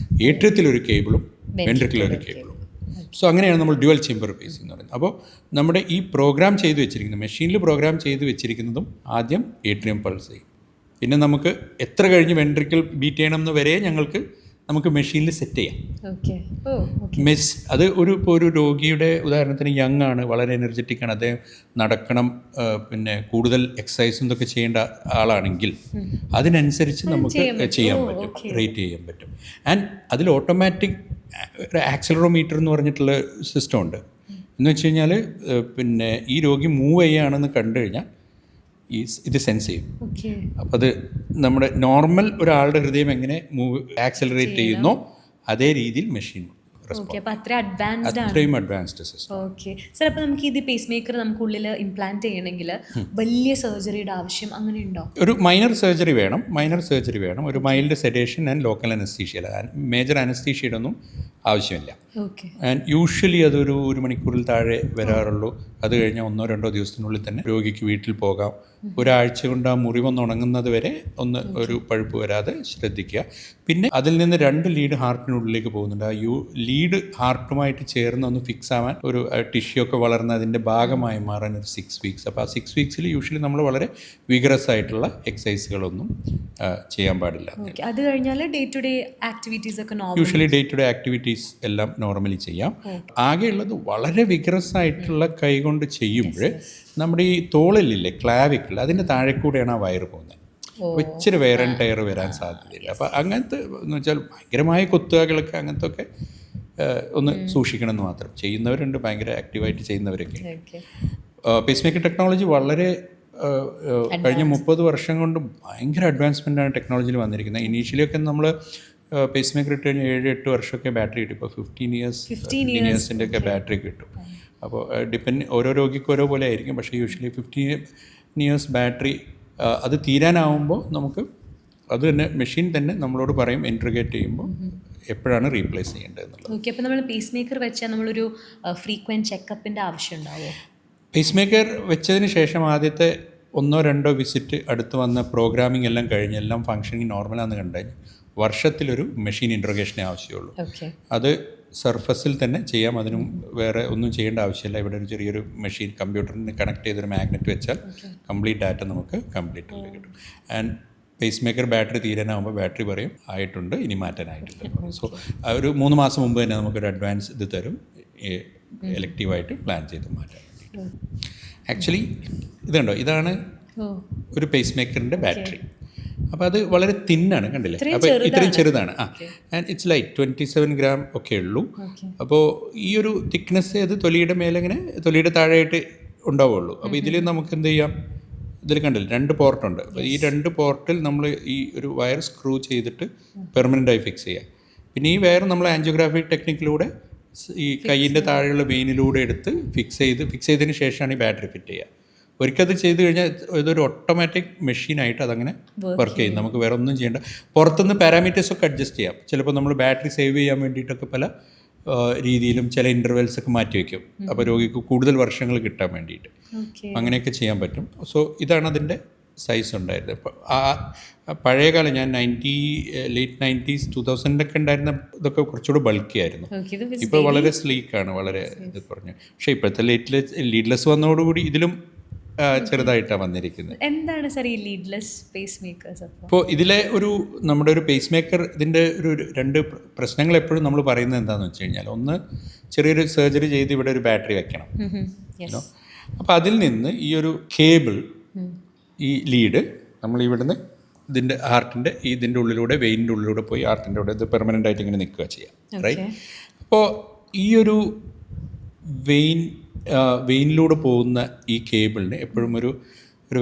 ഏട്രിയത്തിലൊരു കേബിളും വെൻട്രിക്കിലൊരു കേബിളും. സോ അങ്ങനെയാണ് നമ്മൾ ഡ്യുവൽ ചേംബർ പേസിംഗ് എന്ന് പറയുന്നത്. അപ്പോൾ നമ്മുടെ ഈ പ്രോഗ്രാം ചെയ്ത് വെച്ചിരിക്കുന്നത്, മെഷീനിൽ പ്രോഗ്രാം ചെയ്ത് വെച്ചിരിക്കുന്നതും ആദ്യം ഏട്രിയം പൾസ് ചെയ്യും. പിന്നെ നമുക്ക് എത്ര കഴിഞ്ഞ് വെൻട്രിക്കിൾ ബീറ്റ് ചെയ്യണം എന്ന് വരെ നമുക്ക് മെഷീനിൽ സെറ്റ് ചെയ്യാം. അത് ഇപ്പോൾ ഒരു രോഗിയുടെ ഉദാഹരണത്തിന് യങ് ആണ്, വളരെ എനർജറ്റിക് ആണ്, അദ്ദേഹം നടക്കണം, പിന്നെ കൂടുതൽ എക്സസൈസും ഇതൊക്കെ ചെയ്യേണ്ട ആളാണെങ്കിൽ അതിനനുസരിച്ച് നമുക്ക് ചെയ്യാൻ പറ്റും, റേറ്റ് ചെയ്യാൻ പറ്റും. ആൻഡ് അതിൽ ഓട്ടോമാറ്റിക് ആക്സിലറോമീറ്റർ എന്ന് പറഞ്ഞിട്ടുള്ള സിസ്റ്റം ഉണ്ട്. എന്ന് വെച്ച് കഴിഞ്ഞാൽ പിന്നെ ഈ രോഗി മൂവ് ചെയ്യുകയാണെന്ന് കണ്ടു കഴിഞ്ഞാൽ ഇത് സെൻസ് ചെയ്യും. അപ്പോൾ അത് നമ്മുടെ നോർമൽ ഒരാളുടെ ഹൃദയം എങ്ങനെ ആക്സലറേറ്റ് ചെയ്യുന്നോ അതേ രീതിയിൽ മെഷീൻ അത്രയും അഡ്വാൻസ്ഡ് സിസ്റ്റം. ഓക്കെ സാർ, അപ്പോൾ നമുക്ക് ഇത് പേസ് മേക്കർ നമുക്ക് ഉള്ളിൽ ഇംപ്ലാന്റ് ചെയ്യണമെങ്കിൽ വലിയ സർജറിയുടെ ആവശ്യം അങ്ങനെ ഉണ്ടോ? ഒരു മൈനർ സർജറി വേണം, ഒരു mild sedation and local anaesthesia, major അനസ്തീഷ്യയുടെ ഒന്നും ആവശ്യമില്ല. ആൻഡ് യൂഷ്വലി അതൊരു 1 മണിക്കൂറിൽ താഴെ വരാറുള്ളൂ. അത് കഴിഞ്ഞാൽ 1-2 ദിവസത്തിനുള്ളിൽ തന്നെ രോഗിക്ക് വീട്ടിൽ പോകാം. ഒരാഴ്ച കൊണ്ട് ആ മുറിവൊന്ന് ഉണങ്ങുന്നത് വരെ ഒരു പഴുപ്പ് വരാതെ ശ്രദ്ധിക്കുക. പിന്നെ അതിൽ നിന്ന് 2 ലീഡ് ഹാർട്ടിനുള്ളിലേക്ക് പോകുന്നുണ്ട്. ആ ലീഡ് ഹാർട്ടുമായിട്ട് ചേർന്ന് ഒന്ന് ഫിക്സ് ആവാൻ, ഒരു ടിഷ്യൂ ഒക്കെ വളർന്ന് അതിൻ്റെ ഭാഗമായി മാറാൻ ഒരു 6 വീക്സ്. അപ്പോൾ ആ 6 വീക്സിൽ യൂഷ്വലി നമ്മൾ വളരെ വിഗറസ് ആയിട്ടുള്ള എക്സസൈസുകളൊന്നും ചെയ്യാൻ പാടില്ല. അത് കഴിഞ്ഞാൽ ഡേ ടു ഡേ ആക്ടിവിറ്റീസ് ഒക്കെ usually day to day activities എല്ലാം നോർമലി ചെയ്യാം. ആകെയുള്ളത് വളരെ വിഗറസ് ആയിട്ടുള്ള കൈകൊണ്ട് ചെയ്യുമ്പോൾ നമ്മുടെ ഈ തോളിലില്ലേ ക്ലാവിക്കിൾ, അതിൻ്റെ താഴെ കൂടെയാണ് ആ വയറ് പോകുന്നത്. ഇച്ചിരി വെയർ ആൻഡ് ടയർ വരാൻ സാധ്യതയില്ല. അപ്പോൾ അങ്ങനത്തെ എന്ന് വെച്ചാൽ ഭയങ്കരമായ കുത്തുകകളൊക്കെ അങ്ങനത്തെ ഒക്കെ ഒന്ന് സൂക്ഷിക്കണം എന്ന് മാത്രം. ചെയ്യുന്നവരുണ്ട്, ഭയങ്കര ആക്റ്റീവായിട്ട് ചെയ്യുന്നവരൊക്കെ. പേസ് മേക്കർ ടെക്നോളജി വളരെ കഴിഞ്ഞ 30 വർഷം കൊണ്ട് ഭയങ്കര അഡ്വാൻസ്മെൻ്റാണ് ടെക്നോളജിയിൽ വന്നിരിക്കുന്നത്. ഇനീഷ്യലിയൊക്കെ നമ്മൾ പേസ് മേക്കർ ഇട്ട് കഴിഞ്ഞാൽ 7-8 വർഷമൊക്കെ ബാറ്ററി കിട്ടും. ഇപ്പോൾ 15 ഇയേഴ്സിൻ്റെ ഒക്കെ ബാറ്ററി കിട്ടും. അപ്പോൾ ഓരോ രോഗിക്കും ഓരോ പോലെ ആയിരിക്കും. പക്ഷേ യൂഷ്വലി 15 ഇയേഴ്സ് ബാറ്ററി അത് തീരാനാവുമ്പോൾ നമുക്ക് അത് തന്നെ മെഷീൻ തന്നെ നമ്മളോട് പറയും ഇൻട്രിഗേറ്റ് ചെയ്യുമ്പോൾ എപ്പോഴാണ് റീപ്ലേസ് ചെയ്യേണ്ടത് എന്നുള്ളത്. ഓക്കെ, അപ്പോൾ നമ്മൾ പേസ് മേക്കർ വെച്ചാൽ നമ്മളൊരു ഫ്രീക്വൻറ്റ് ചെക്കപ്പിൻ്റെ ആവശ്യം ഉണ്ടാവുമോ? പേസ് മേക്കർ വെച്ചതിന് ശേഷം ആദ്യത്തെ 1-2 വിസിറ്റ് അടുത്ത് വന്ന പ്രോഗ്രാമിംഗ് എല്ലാം കഴിഞ്ഞ് എല്ലാം ഫങ്ഷനിങ് നോർമലാണെന്ന് കണ്ടുകഴിഞ്ഞാൽ വർഷത്തിലൊരു മെഷീൻ ഇൻട്രോഗേഷനേ ആവശ്യമുള്ളൂ. ഓക്കെ. അത് സർഫസിൽ തന്നെ ചെയ്യാം. അതിനും വേറെ ഒന്നും ചെയ്യേണ്ട ആവശ്യമില്ല. ഇവിടെ ഒരു ചെറിയൊരു മെഷീൻ കമ്പ്യൂട്ടറിന് കണക്ട് ചെയ്തൊരു മാഗ്നറ്റ് വെച്ചാൽ കംപ്ലീറ്റ് ഡാറ്റ നമുക്ക് കംപ്ലീറ്റ് കിട്ടും. ആൻഡ് പേസ് മേക്കർ ബാറ്ററി തീരാനാകുമ്പോൾ ബാറ്ററി പറയും ആയിട്ടുണ്ട്, ഇനി മാറ്റാനായിട്ടില്ല. സോ ഒരു 3 മാസം മുമ്പ് തന്നെ നമുക്കൊരു അഡ്വാൻസ് ഇത് തരും, എലക്റ്റീവായിട്ട് പ്ലാൻ ചെയ്ത് മാറ്റാൻ വേണ്ടിയിട്ട്. ആക്ച്വലി ഇതുണ്ടോ, ഇതാണ് ഒരു പേസ് മേക്കറിൻ്റെ ബാറ്ററി. അപ്പോൾ അത് വളരെ തിന്നാണ്, കണ്ടില്ലേ? അപ്പോൾ ഇത്രയും ചെറുതാണ്. ആൻഡ് ഇറ്റ്സ് ലൈറ്റ് 27 ഗ്രാം ഒക്കെ ഉള്ളൂ. അപ്പോൾ ഈ ഒരു തിക്നെസ് അത് തൊലിയുടെ മേലെ ഇങ്ങനെ തൊലിയുടെ താഴെയായിട്ട് ഉണ്ടാവുള്ളൂ. അപ്പോൾ ഇതിൽ നമുക്ക് എന്ത് ചെയ്യാം, ഇതിൽ കണ്ടില്ല 2 പോർട്ടുണ്ട്. അപ്പോൾ ഈ 2 പോർട്ടിൽ നമ്മൾ ഈ ഒരു വയർ സ്ക്രൂ ചെയ്തിട്ട് പെർമനൻ്റായി ഫിക്സ് ചെയ്യാം. പിന്നെ ഈ വയർ നമ്മൾ ആൻജിയോഗ്രാഫി ടെക്നിക്കിലൂടെ ഈ കയ്യിൻ്റെ താഴെയുള്ള വെയിനിലൂടെ എടുത്ത് ഫിക്സ് ചെയ്തതിന് ശേഷമാണ് ഈ ബാറ്ററി ഫിറ്റ് ചെയ്യുക. ഒരിക്കൽ അത് ചെയ്ത് കഴിഞ്ഞാൽ ഇതൊരു ഓട്ടോമാറ്റിക് മെഷീനായിട്ട് അതങ്ങനെ വർക്ക് ചെയ്യും. നമുക്ക് വേറെ ഒന്നും ചെയ്യേണ്ട. പുറത്തുനിന്ന് പാരാമീറ്റേഴ്സൊക്കെ അഡ്ജസ്റ്റ് ചെയ്യാം. ചിലപ്പോൾ നമ്മൾ ബാറ്ററി സേവ് ചെയ്യാൻ വേണ്ടിയിട്ടൊക്കെ പല രീതിയിലും ചില ഇൻ്റർവെൽസ് ഒക്കെ മാറ്റി വയ്ക്കും. അപ്പോൾ രോഗിക്ക് കൂടുതൽ വർഷങ്ങൾ കിട്ടാൻ വേണ്ടിയിട്ട് അങ്ങനെയൊക്കെ ചെയ്യാൻ പറ്റും. സോ ഇതാണ് അതിൻ്റെ സൈസ് ഉണ്ടായിരുന്നത്. ഇപ്പോൾ പഴയകാലം ഞാൻ ലേറ്റ് 90s 2000 ഉണ്ടായിരുന്ന ഇതൊക്കെ കുറച്ചുകൂടെ ബൾക്കി ആയിരുന്നു. ഇപ്പോൾ വളരെ സ്ലീക്കാണ്, വളരെ ഇത് പറഞ്ഞു. പക്ഷേ ഇപ്പോഴത്തെ ലീഡ്ലെസ് വന്നതോടുകൂടി ഇതിലും ചെറുതായിട്ടാണ് വന്നിരിക്കുന്നത്. എന്താണ് സാർ ഈ ലീഡ്ലെസ് പേസ് മേക്കേഴ്സ്? ഇപ്പോൾ ഇതിലെ നമ്മുടെ ഒരു പേസ് മേക്കർ ഇതിൻ്റെ ഒരു 2 പ്രശ്നങ്ങൾ എപ്പോഴും നമ്മൾ പറയുന്നത് എന്താണെന്ന് വെച്ച് കഴിഞ്ഞാൽ, ഒന്ന് ചെറിയൊരു സർജറി ചെയ്ത് ഇവിടെ ഒരു ബാറ്ററി വെക്കണം. അപ്പോൾ അതിൽ നിന്ന് ഈ ഒരു കേബിൾ, ഈ ലീഡ് നമ്മൾ ഇവിടുന്ന് ഇതിൻ്റെ ഹാർട്ടിൻ്റെ ഇതിൻ്റെ ഉള്ളിലൂടെ വെയിനിൻ്റെ ഉള്ളിലൂടെ പോയി ഹാർട്ടിൻ്റെ അവിടെ ഇത് പെർമനൻ്റ് ആയിട്ട് ഇങ്ങനെ നിൽക്കുക ചെയ്യാം, റൈറ്റ്? അപ്പോൾ ഈ ഒരു വെയിനിലൂടെ പോകുന്ന ഈ കേബിളിന് എപ്പോഴും ഒരു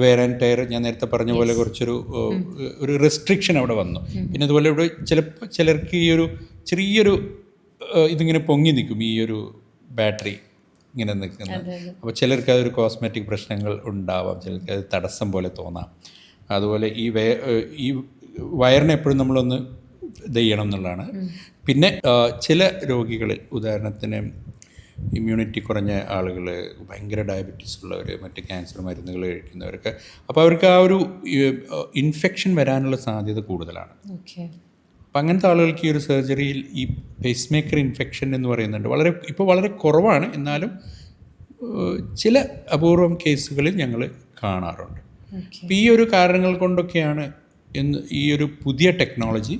വെയർ ആൻഡ് ടയർ, ഞാൻ നേരത്തെ പറഞ്ഞ പോലെ ഒരു റെസ്ട്രിക്ഷൻ അവിടെ വന്നു. പിന്നെ അതുപോലെ ഇവിടെ ചിലർക്ക് ഈ ഒരു ചെറിയൊരു ഇതിങ്ങനെ പൊങ്ങി നിൽക്കും, ഈ ഒരു ബാറ്ററി ഇങ്ങനെ നിൽക്കുന്നത്. അപ്പോൾ ചിലർക്ക് അതൊരു കോസ്മെറ്റിക് പ്രശ്നങ്ങൾ ഉണ്ടാവാം, ചിലർക്ക് അത് തടസ്സം പോലെ തോന്നാം. അതുപോലെ ഈ വയറിനെ എപ്പോഴും നമ്മളൊന്ന് ഇത് ചെയ്യണം എന്നുള്ളതാണ്. പിന്നെ ചില രോഗികളിൽ, ഉദാഹരണത്തിന് ഇമ്മ്യൂണിറ്റി കുറഞ്ഞ ആളുകൾ, ഭയങ്കര ഡയബറ്റീസ് ഉള്ളവർ, മറ്റ് ക്യാൻസർ മരുന്നുകൾ കഴിക്കുന്നവർക്ക്, അപ്പോൾ അവർക്ക് ആ ഒരു ഇൻഫെക്ഷൻ വരാനുള്ള സാധ്യത കൂടുതലാണ്. അപ്പം അങ്ങനത്തെ ആളുകൾക്ക് ഈ ഒരു സർജറിയിൽ ഈ പേസ് മേക്കർ ഇൻഫെക്ഷൻ എന്ന് പറയുന്നുണ്ട്. ഇപ്പോൾ വളരെ കുറവാണ്, എന്നാലും ചില അപൂർവം കേസുകളിൽ ഞങ്ങൾ കാണാറുണ്ട്. അപ്പോൾ ഈ ഒരു കാരണങ്ങൾ കൊണ്ടൊക്കെയാണ് ഈ ഒരു പുതിയ ടെക്നോളജി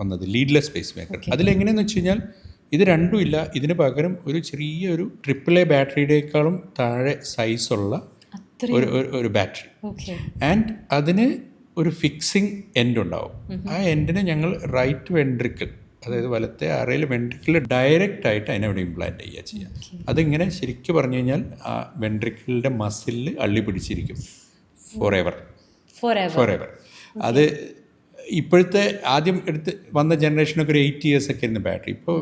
വന്നത്, ലീഡ്ലെസ് പേസ് മേക്കർ. അതിലെങ്ങനെയെന്ന് വെച്ച് കഴിഞ്ഞാൽ ഇത് രണ്ടും ഇല്ല, ഇതിന് പകരം ഒരു ചെറിയൊരു AAA ബാറ്ററിയുടേക്കാളും താഴെ സൈസുള്ള ഒരു ബാറ്ററി. ആൻഡ് അതിന് ഒരു ഫിക്സിങ് എൻഡ് ഉണ്ടാവും. ആ എൻഡിനെ ഞങ്ങൾ റൈറ്റ് വെൻട്രിക്കിൾ, അതായത് വലത്തെ അറയിൽ വെൻട്രിക്കിൾ ഡയറക്റ്റ് ആയിട്ട് അതിനവിടെ ഇംപ്ലാന്റ് ചെയ്യുക. അതിങ്ങനെ ശരിക്കും പറഞ്ഞു കഴിഞ്ഞാൽ ആ വെൻട്രിക്കിളിൻ്റെ മസിലിൽ അള്ളി പിടിച്ചിരിക്കും ഫോർ എവർ. അത് ഇപ്പോഴത്തെ ആദ്യം വന്ന ജനറേഷനൊക്കെ ഒരു 8 years ഒക്കെ ഇരുന്ന ബാറ്ററി, ഇപ്പോൾ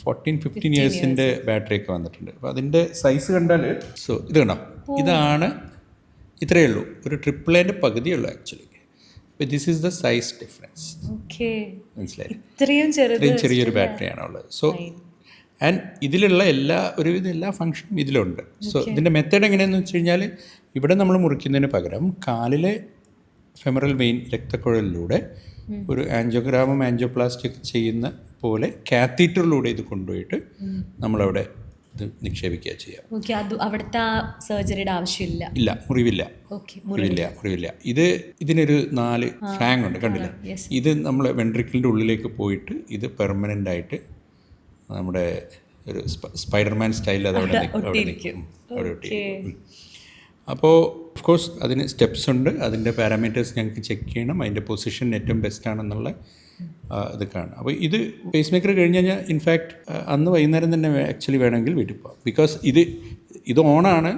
14-15 yearsൻ്റെ ബാറ്ററിയൊക്കെ വന്നിട്ടുണ്ട്. അപ്പോൾ അതിൻ്റെ സൈസ് കണ്ടാൽ, സോ ഇത് കണ്ടോ, ഇതാണ്, ഇത്രയേ ഉള്ളൂ, ഒരു AAAൻ്റെ പകുതിയുള്ളൂ actually. This is the size difference. മനസ്സിലായി? ഇത്രയും ചെറിയൊരു ബാറ്ററിയാണ് ഉള്ളത്. സോ ആൻഡ് ഇതിലുള്ള ഒരുവിധം എല്ലാ ഫങ്ഷനും ഇതിലുണ്ട്. സോ ഇതിൻ്റെ മെത്തേഡ് എങ്ങനെയാണെന്ന് വെച്ച് കഴിഞ്ഞാൽ, ഇവിടെ നമ്മൾ മുറിക്കുന്നതിന് പകരം കാലിലെ ഫെമറൽ വെയിൻ രക്തക്കുഴലിലൂടെ ഒരു ആൻജിയോഗ്രാമും ആൻജിയോപ്ലാസ്റ്റി ഒക്കെ ചെയ്യുന്ന പോലെ കാത്തീറ്ററിലൂടെ ഇത് കൊണ്ടുപോയിട്ട് നമ്മളവിടെ ഇത് നിക്ഷേപിക്കുക ചെയ്യാം. അവിടുത്തെ സർജറിയുടെ ആവശ്യമില്ല. ഇല്ല, മുറിവില്ല. ഇതിനൊരു 4 ഫ്ലാങ് ഉണ്ട്, കണ്ടില്ലേ? ഇത് നമ്മൾ വെൻട്രിക്കിളിൻ്റെ ഉള്ളിലേക്ക് പോയിട്ട് ഇത് പെർമനൻ്റ് ആയിട്ട് നമ്മുടെ ഒരു സ്പൈഡർമാൻ സ്റ്റൈലിൽ അത് അവിടെ നിൽക്കും. അപ്പോൾ ഓഫ് കോഴ്സ് അതിന് സ്റ്റെപ്സ് ഉണ്ട്, അതിൻ്റെ പാരാമീറ്റേഴ്സ് ഞങ്ങൾക്ക് ചെക്ക് ചെയ്യണം, അതിൻ്റെ പൊസിഷൻ ഏറ്റവും ബെസ്റ്റ് ആണെന്നുള്ള ഇത് കാണും. അപ്പോൾ ഇത് പേസ് മേക്കർ കഴിഞ്ഞ് കഴിഞ്ഞാൽ ഇൻഫാക്ട് അന്ന് വൈകുന്നേരം തന്നെ ആക്ച്വലി വേണമെങ്കിൽ വീട്ടിൽ പോകാം. ബിക്കോസ് ഇത് ഓണാണ്,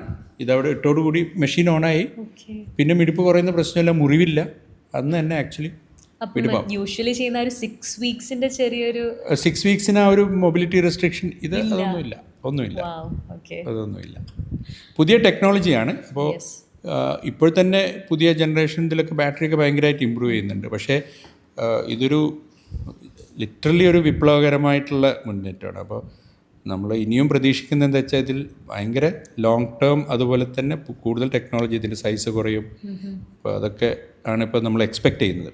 ഇതവിടെ ഇട്ടോടുകൂടി മെഷീൻ ഓണായി, പിന്നെ മിടിപ്പ് കുറയുന്ന പ്രശ്നമില്ല, മുറിവില്ല, അന്ന് തന്നെ ആക്ച്വലി യൂഷ്വലി ചെയ്യുന്ന ഒരു 6 weeksന്റെ ചെറിയൊരു 6 weeks ആ ഒരു മൊബിലിറ്റി റെസ്ട്രിക്ഷൻ ഒന്നുമില്ല. അതൊന്നുമില്ല. പുതിയ ടെക്നോളജിയാണ്. അപ്പോൾ ഇപ്പോൾ തന്നെ പുതിയ ജനറേഷൻ ഇതിലൊക്കെ ബാറ്ററിയൊക്കെ ഭയങ്കരമായിട്ട് ഇമ്പ്രൂവ് ചെയ്യുന്നുണ്ട്. പക്ഷേ ഇതൊരു ലിറ്ററലി ഒരു വിപ്ലവകരമായിട്ടുള്ള മുന്നേറ്റമാണ്. അപ്പോൾ നമ്മൾ ഇനിയും പ്രതീക്ഷിക്കുന്നത് എന്താ വെച്ചാൽ ഇതിൽ ഭയങ്കര ലോങ് ടേം അതുപോലെ തന്നെ കൂടുതൽ ടെക്നോളജി, ഇതിൻ്റെ സൈസ് കുറയും. അപ്പോൾ അതൊക്കെ ആണ് ഇപ്പോൾ നമ്മൾ എക്സ്പെക്റ്റ് ചെയ്യുന്നത്.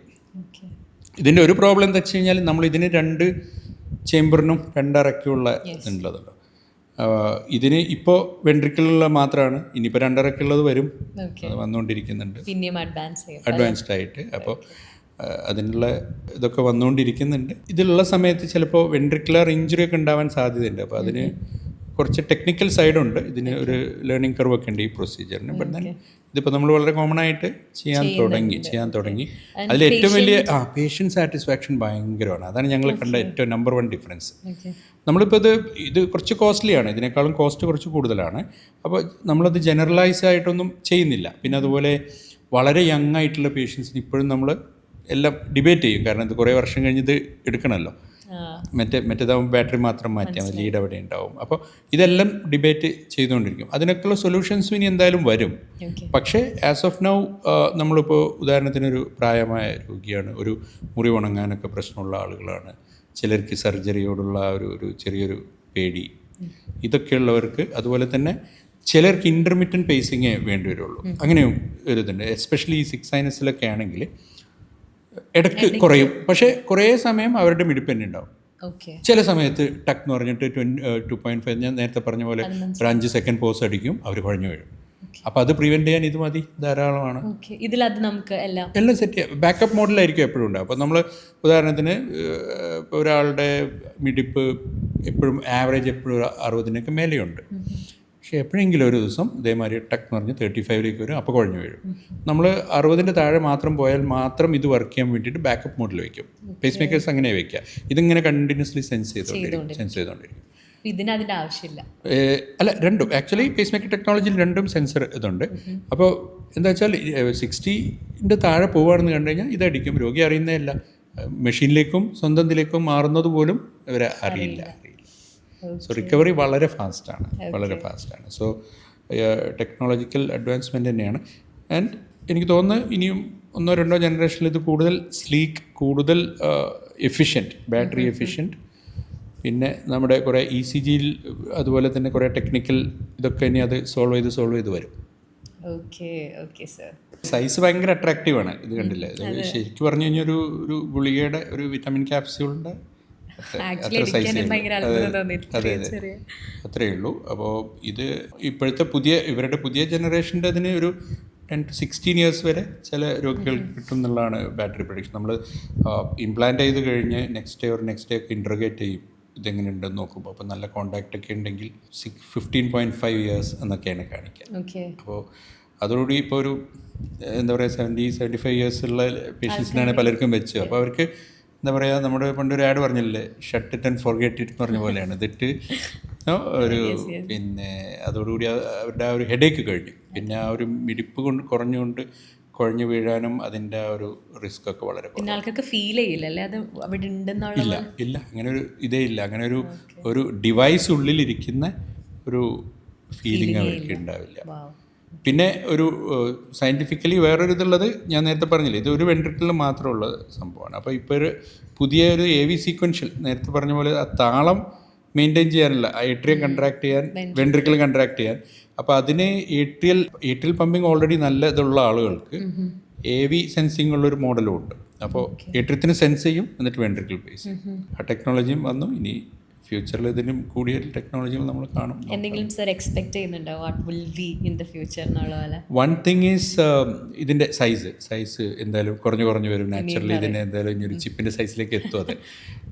ഇതിൻ്റെ ഒരു പ്രോബ്ലം എന്താ വെച്ച് കഴിഞ്ഞാൽ നമ്മൾ ഇതിന് 2 ചേമ്പറിനും 2 അറയ്ക്കുള്ള ഇതുള്ളതല്ലോ. ഇതിന് ഇപ്പോൾ വെൻട്രിക്കിളുള്ള മാത്രമാണ്, ഇനിയിപ്പോൾ 2 അറയ്ക്കുള്ളത് വരും, അത് വന്നുകൊണ്ടിരിക്കുന്നുണ്ട് അഡ്വാൻസ്ഡ് ആയിട്ട്. അപ്പോൾ അതിനുള്ള ഇതൊക്കെ വന്നുകൊണ്ടിരിക്കുന്നുണ്ട്. ഇതിലുള്ള സമയത്ത് ചിലപ്പോൾ വെൻട്രിക്കുലർ ഇഞ്ചുറി ഒക്കെ ഉണ്ടാവാൻ സാധ്യതയുണ്ട്. അപ്പോൾ അതിന് കുറച്ച് ടെക്നിക്കൽ സൈഡുണ്ട്, ഇതിന് ഒരു ലേണിംഗ് കർവ് ഒക്കെ ഉണ്ട് ഈ പ്രൊസീജിയറിന്. ബട്ട് ദെൻ ഇതിപ്പോൾ നമ്മൾ വളരെ കോമൺ ആയിട്ട് ചെയ്യാൻ തുടങ്ങി. അതിൽ ഏറ്റവും വലിയ പേഷ്യൻ്റ് സാറ്റിസ്ഫാക്ഷൻ ഭയങ്കരമാണ്. അതാണ് ഞങ്ങൾ കണ്ട ഏറ്റവും നമ്പർ 1 ഡിഫറൻസ്. നമ്മളിപ്പോൾ ഇത് കുറച്ച് കോസ്റ്റ്ലിയാണ്, ഇതിനേക്കാളും കോസ്റ്റ് കുറച്ച് കൂടുതലാണ്. അപ്പോൾ നമ്മളത് ജനറലൈസ് ആയിട്ടൊന്നും ചെയ്യുന്നില്ല. പിന്നെ അതുപോലെ വളരെ യങ് ആയിട്ടുള്ള പേഷ്യൻസിന് ഇപ്പോഴും നമ്മൾ എല്ലാം ഡിബേറ്റ് ചെയ്യും, കാരണം ഇത് കുറേ വർഷം കഴിഞ്ഞത് എടുക്കണമല്ലോ. മറ്റേതാവുമ്പോൾ ബാറ്ററി മാത്രം മാറ്റിയാൽ മതി, ലീഡ് അവിടെ ഉണ്ടാവും. അപ്പോൾ ഇതെല്ലാം ഡിബേറ്റ് ചെയ്തുകൊണ്ടിരിക്കും. അതിനൊക്കെയുള്ള സൊല്യൂഷൻസും ഇനി എന്തായാലും വരും. പക്ഷേ ആസ് ഓഫ് നൗ നമ്മളിപ്പോൾ ഉദാഹരണത്തിനൊരു പ്രായമായ രോഗിയാണ്, ഒരു മുറി ഉണങ്ങാനൊക്കെ പ്രശ്നമുള്ള ആളുകളാണ്, ചിലർക്ക് സർജറിയോടുള്ള ഒരു ചെറിയൊരു പേടി, ഇതൊക്കെയുള്ളവർക്ക്, അതുപോലെ തന്നെ ചിലർക്ക് ഇൻ്റർമിറ്റൻറ്റ് പേസിങ്ങേ വേണ്ടി വരുള്ളൂ. അങ്ങനെയും ഒരു ഇതുണ്ട്. എസ്പെഷ്യലി ഈ 6 സൈനസിലൊക്കെ ആണെങ്കിൽ ഇടയ്ക്ക് കുറയും, പക്ഷേ കുറേ സമയം അവരുടെ മിടിപ്പ് തന്നെ ഉണ്ടാവും. ചില സമയത്ത് ടക്ക് എന്ന് പറഞ്ഞിട്ട് 2.5, ഞാൻ നേരത്തെ പറഞ്ഞ പോലെ ഒരു 5 സെക്കൻഡ് പോസ് അടിക്കും, അവർ കുഴഞ്ഞു വീഴും. അപ്പോൾ അത് പ്രിവെൻറ്റ് ചെയ്യാൻ ഇത് മതി, ധാരാളമാണ്. ഇതിലത് നമുക്ക് എല്ലാം സെറ്റ് ചെയ്യാം. ബാക്കപ്പ് മോഡലായിരിക്കും എപ്പോഴും ഉണ്ടാവും. അപ്പോൾ നമ്മൾ ഉദാഹരണത്തിന് ഇപ്പോൾ ഒരാളുടെ മിടിപ്പ് എപ്പോഴും ആവറേജ് എപ്പോഴും 60-നൊക്കെ മേലെയുണ്ട്. പക്ഷേ എപ്പോഴെങ്കിലും ഒരു ദിവസം ഇതേമാതിരി ടക്ക് എന്ന് പറഞ്ഞ് 35 വരും, അപ്പോൾ കുഴഞ്ഞു വീഴും. നമ്മൾ 60-ൻ്റെ താഴെ മാത്രം പോയാൽ മാത്രം ഇത് വർക്ക് ചെയ്യാൻ വേണ്ടിയിട്ട് ബാക്കപ്പ് മോഡിൽ വയ്ക്കും. പേസ് മേക്കേഴ്സ് അങ്ങനെ വയ്ക്കുക. ഇതിങ്ങനെ കണ്ടിന്യൂസ്ലി സെൻസ് ചെയ്തുകൊണ്ടിരിക്കും. ഇതിനതിൻ്റെ ആവശ്യമില്ല. അല്ല, രണ്ടും ആക്ച്വലി പേസ് മേക്കർ ടെക്നോളജിയിൽ 2 സെൻസർ ഇതുണ്ട്. അപ്പോൾ എന്താ വെച്ചാൽ 60-ൻ്റെ താഴെ പോവുകയാണെന്ന് കണ്ടു കഴിഞ്ഞാൽ ഇതടിക്കും, രോഗി അറിയുന്നതല്ല. മെഷീനിലേക്കും സ്വന്തത്തിലേക്കും മാറുന്നത് പോലും ഇവരെ അറിയില്ല. സോ റിക്കവറി വളരെ ഫാസ്റ്റാണ്. സോ ടെക്നോളജിക്കൽ അഡ്വാൻസ്മെൻറ്റ് തന്നെയാണ്. ആൻഡ് എനിക്ക് തോന്നുന്നു ഇനിയും 1-2 ജനറേഷനിൽ ഇത് കൂടുതൽ സ്ലീക്ക്, കൂടുതൽ എഫിഷ്യൻറ്റ്, ബാറ്ററി എഫിഷ്യൻറ്റ്. പിന്നെ നമ്മുടെ കുറേ ECGയിൽ അതുപോലെ തന്നെ കുറേ ടെക്നിക്കൽ ഇതൊക്കെ ഇനി അത് സോൾവ് ചെയ്ത് വരും. സൈസ് ഭയങ്കര അട്രാക്റ്റീവാണ്. ഇത് കണ്ടില്ലേ, ശരിക്കും പറഞ്ഞു കഴിഞ്ഞാൽ ഒരു ഗുളികയുടെ ഒരു വിറ്റാമിൻ ക്യാപ്സ്യൂളിൻ്റെ അത്ര സൈസ്. അതെ, അത്രയേ ഉള്ളൂ. അപ്പോൾ ഇത് ഇപ്പോഴത്തെ ഇവരുടെ പുതിയ ജനറേഷൻ്റെ അതിന് ഒരു 10 to 16 years വരെ ചില രോഗികൾക്ക് കിട്ടും എന്നുള്ളതാണ് ബാറ്ററി പ്രൊഡിക്ഷൻ. നമ്മൾ ഇംപ്ലാന്റ് ചെയ്ത് കഴിഞ്ഞ് നെക്സ്റ്റ് ഡേ ഒക്കെ ഇൻട്രോഗേറ്റ് ചെയ്യും, ഇതെങ്ങനെയുണ്ടെന്ന് നോക്കുമ്പോൾ. അപ്പോൾ നല്ല കോണ്ടാക്റ്റ് ഒക്കെ ഉണ്ടെങ്കിൽ 15.5 years എന്നൊക്കെയാണ് കാണിക്കുക. അപ്പോൾ അതോടുകൂടി ഇപ്പോൾ ഒരു എന്താ പറയുക 70-75 years ഉള്ള പേഷ്യൻസിനാണ് പലർക്കും വെച്ച്. അപ്പോൾ അവർക്ക് എന്താ പറയുക, നമ്മുടെ പണ്ടൊരു ആഡ് പറഞ്ഞില്ലേ, shut it and forget it എന്ന് പറഞ്ഞ പോലെയാണ്. ഇതിട്ട് ഒരു പിന്നെ അതോടുകൂടി അവരുടെ ആ ഒരു ഹെഡേക്ക് കഴിഞ്ഞു. പിന്നെ ആ ഒരു മിടിപ്പ് കുറഞ്ഞുകൊണ്ട് കുഴഞ്ഞു വീഴാനും അതിൻ്റെ ആ ഒരു റിസ്ക് ഒക്കെ വളരെ ഫീൽ ചെയ്യില്ല. ഇല്ല, അങ്ങനെ ഒരു ഇതേ ഇല്ല. അങ്ങനെ ഒരു ഡിവൈസ് ഉള്ളിലിരിക്കുന്ന ഒരു ഫീലിംഗ് അവർക്ക് ഉണ്ടാവില്ല. പിന്നെ ഒരു സയൻറ്റിഫിക്കലി വേറൊരു ഇതുള്ളത് ഞാൻ നേരത്തെ പറഞ്ഞില്ലേ, ഇത് ഒരു വെൻട്രിക്കിളിൽ മാത്രമുള്ള സംഭവമാണ്. അപ്പോൾ ഇപ്പോൾ പുതിയൊരു AV സീക്വൻഷ്യൽ, നേരത്തെ പറഞ്ഞ പോലെ ആ താളം മെയിൻറ്റെയിൻ ചെയ്യാനല്ല, ഏട്രിയം കൺട്രാക്ട് ചെയ്യാൻ, വെൻട്രിക്കിൾ കൺട്രാക്ട് ചെയ്യാൻ. അപ്പോൾ അതിന് ഏട്രിയൽ പമ്പിങ് ഓൾറെഡി നല്ല ഇതുള്ള ആളുകൾക്ക് AV സെൻസിങ് ഉള്ളൊരു മോഡലും ഉണ്ട്. അപ്പോൾ ഏട്രിയത്തിന് സെൻസ് ചെയ്യും, എന്നിട്ട് വെൻട്രിക്കിൾ പേസ്. ആ ടെക്നോളജിയും വന്നു. ഇനി ഫ്യൂച്ചറിൽ ഇതിനും കൂടിയ ടെക്നോളജികൾ നമ്മൾ കാണും. എന്തെങ്കിലും സർ എക്സ്പെക്ട് ചെയ്യുന്നുണ്ടോ what will be in the future എന്നുള്ള പോലെ? വൺ തിങ് ഈസ് ഇതിൻ്റെ സൈസ് എന്തായാലും കുറഞ്ഞു വരും നാച്ചുറലി. ഇതിനെ എന്തായാലും ഇനി ഒരു ചിപ്പിൻ്റെ സൈസിലേക്ക് എത്തും. അത്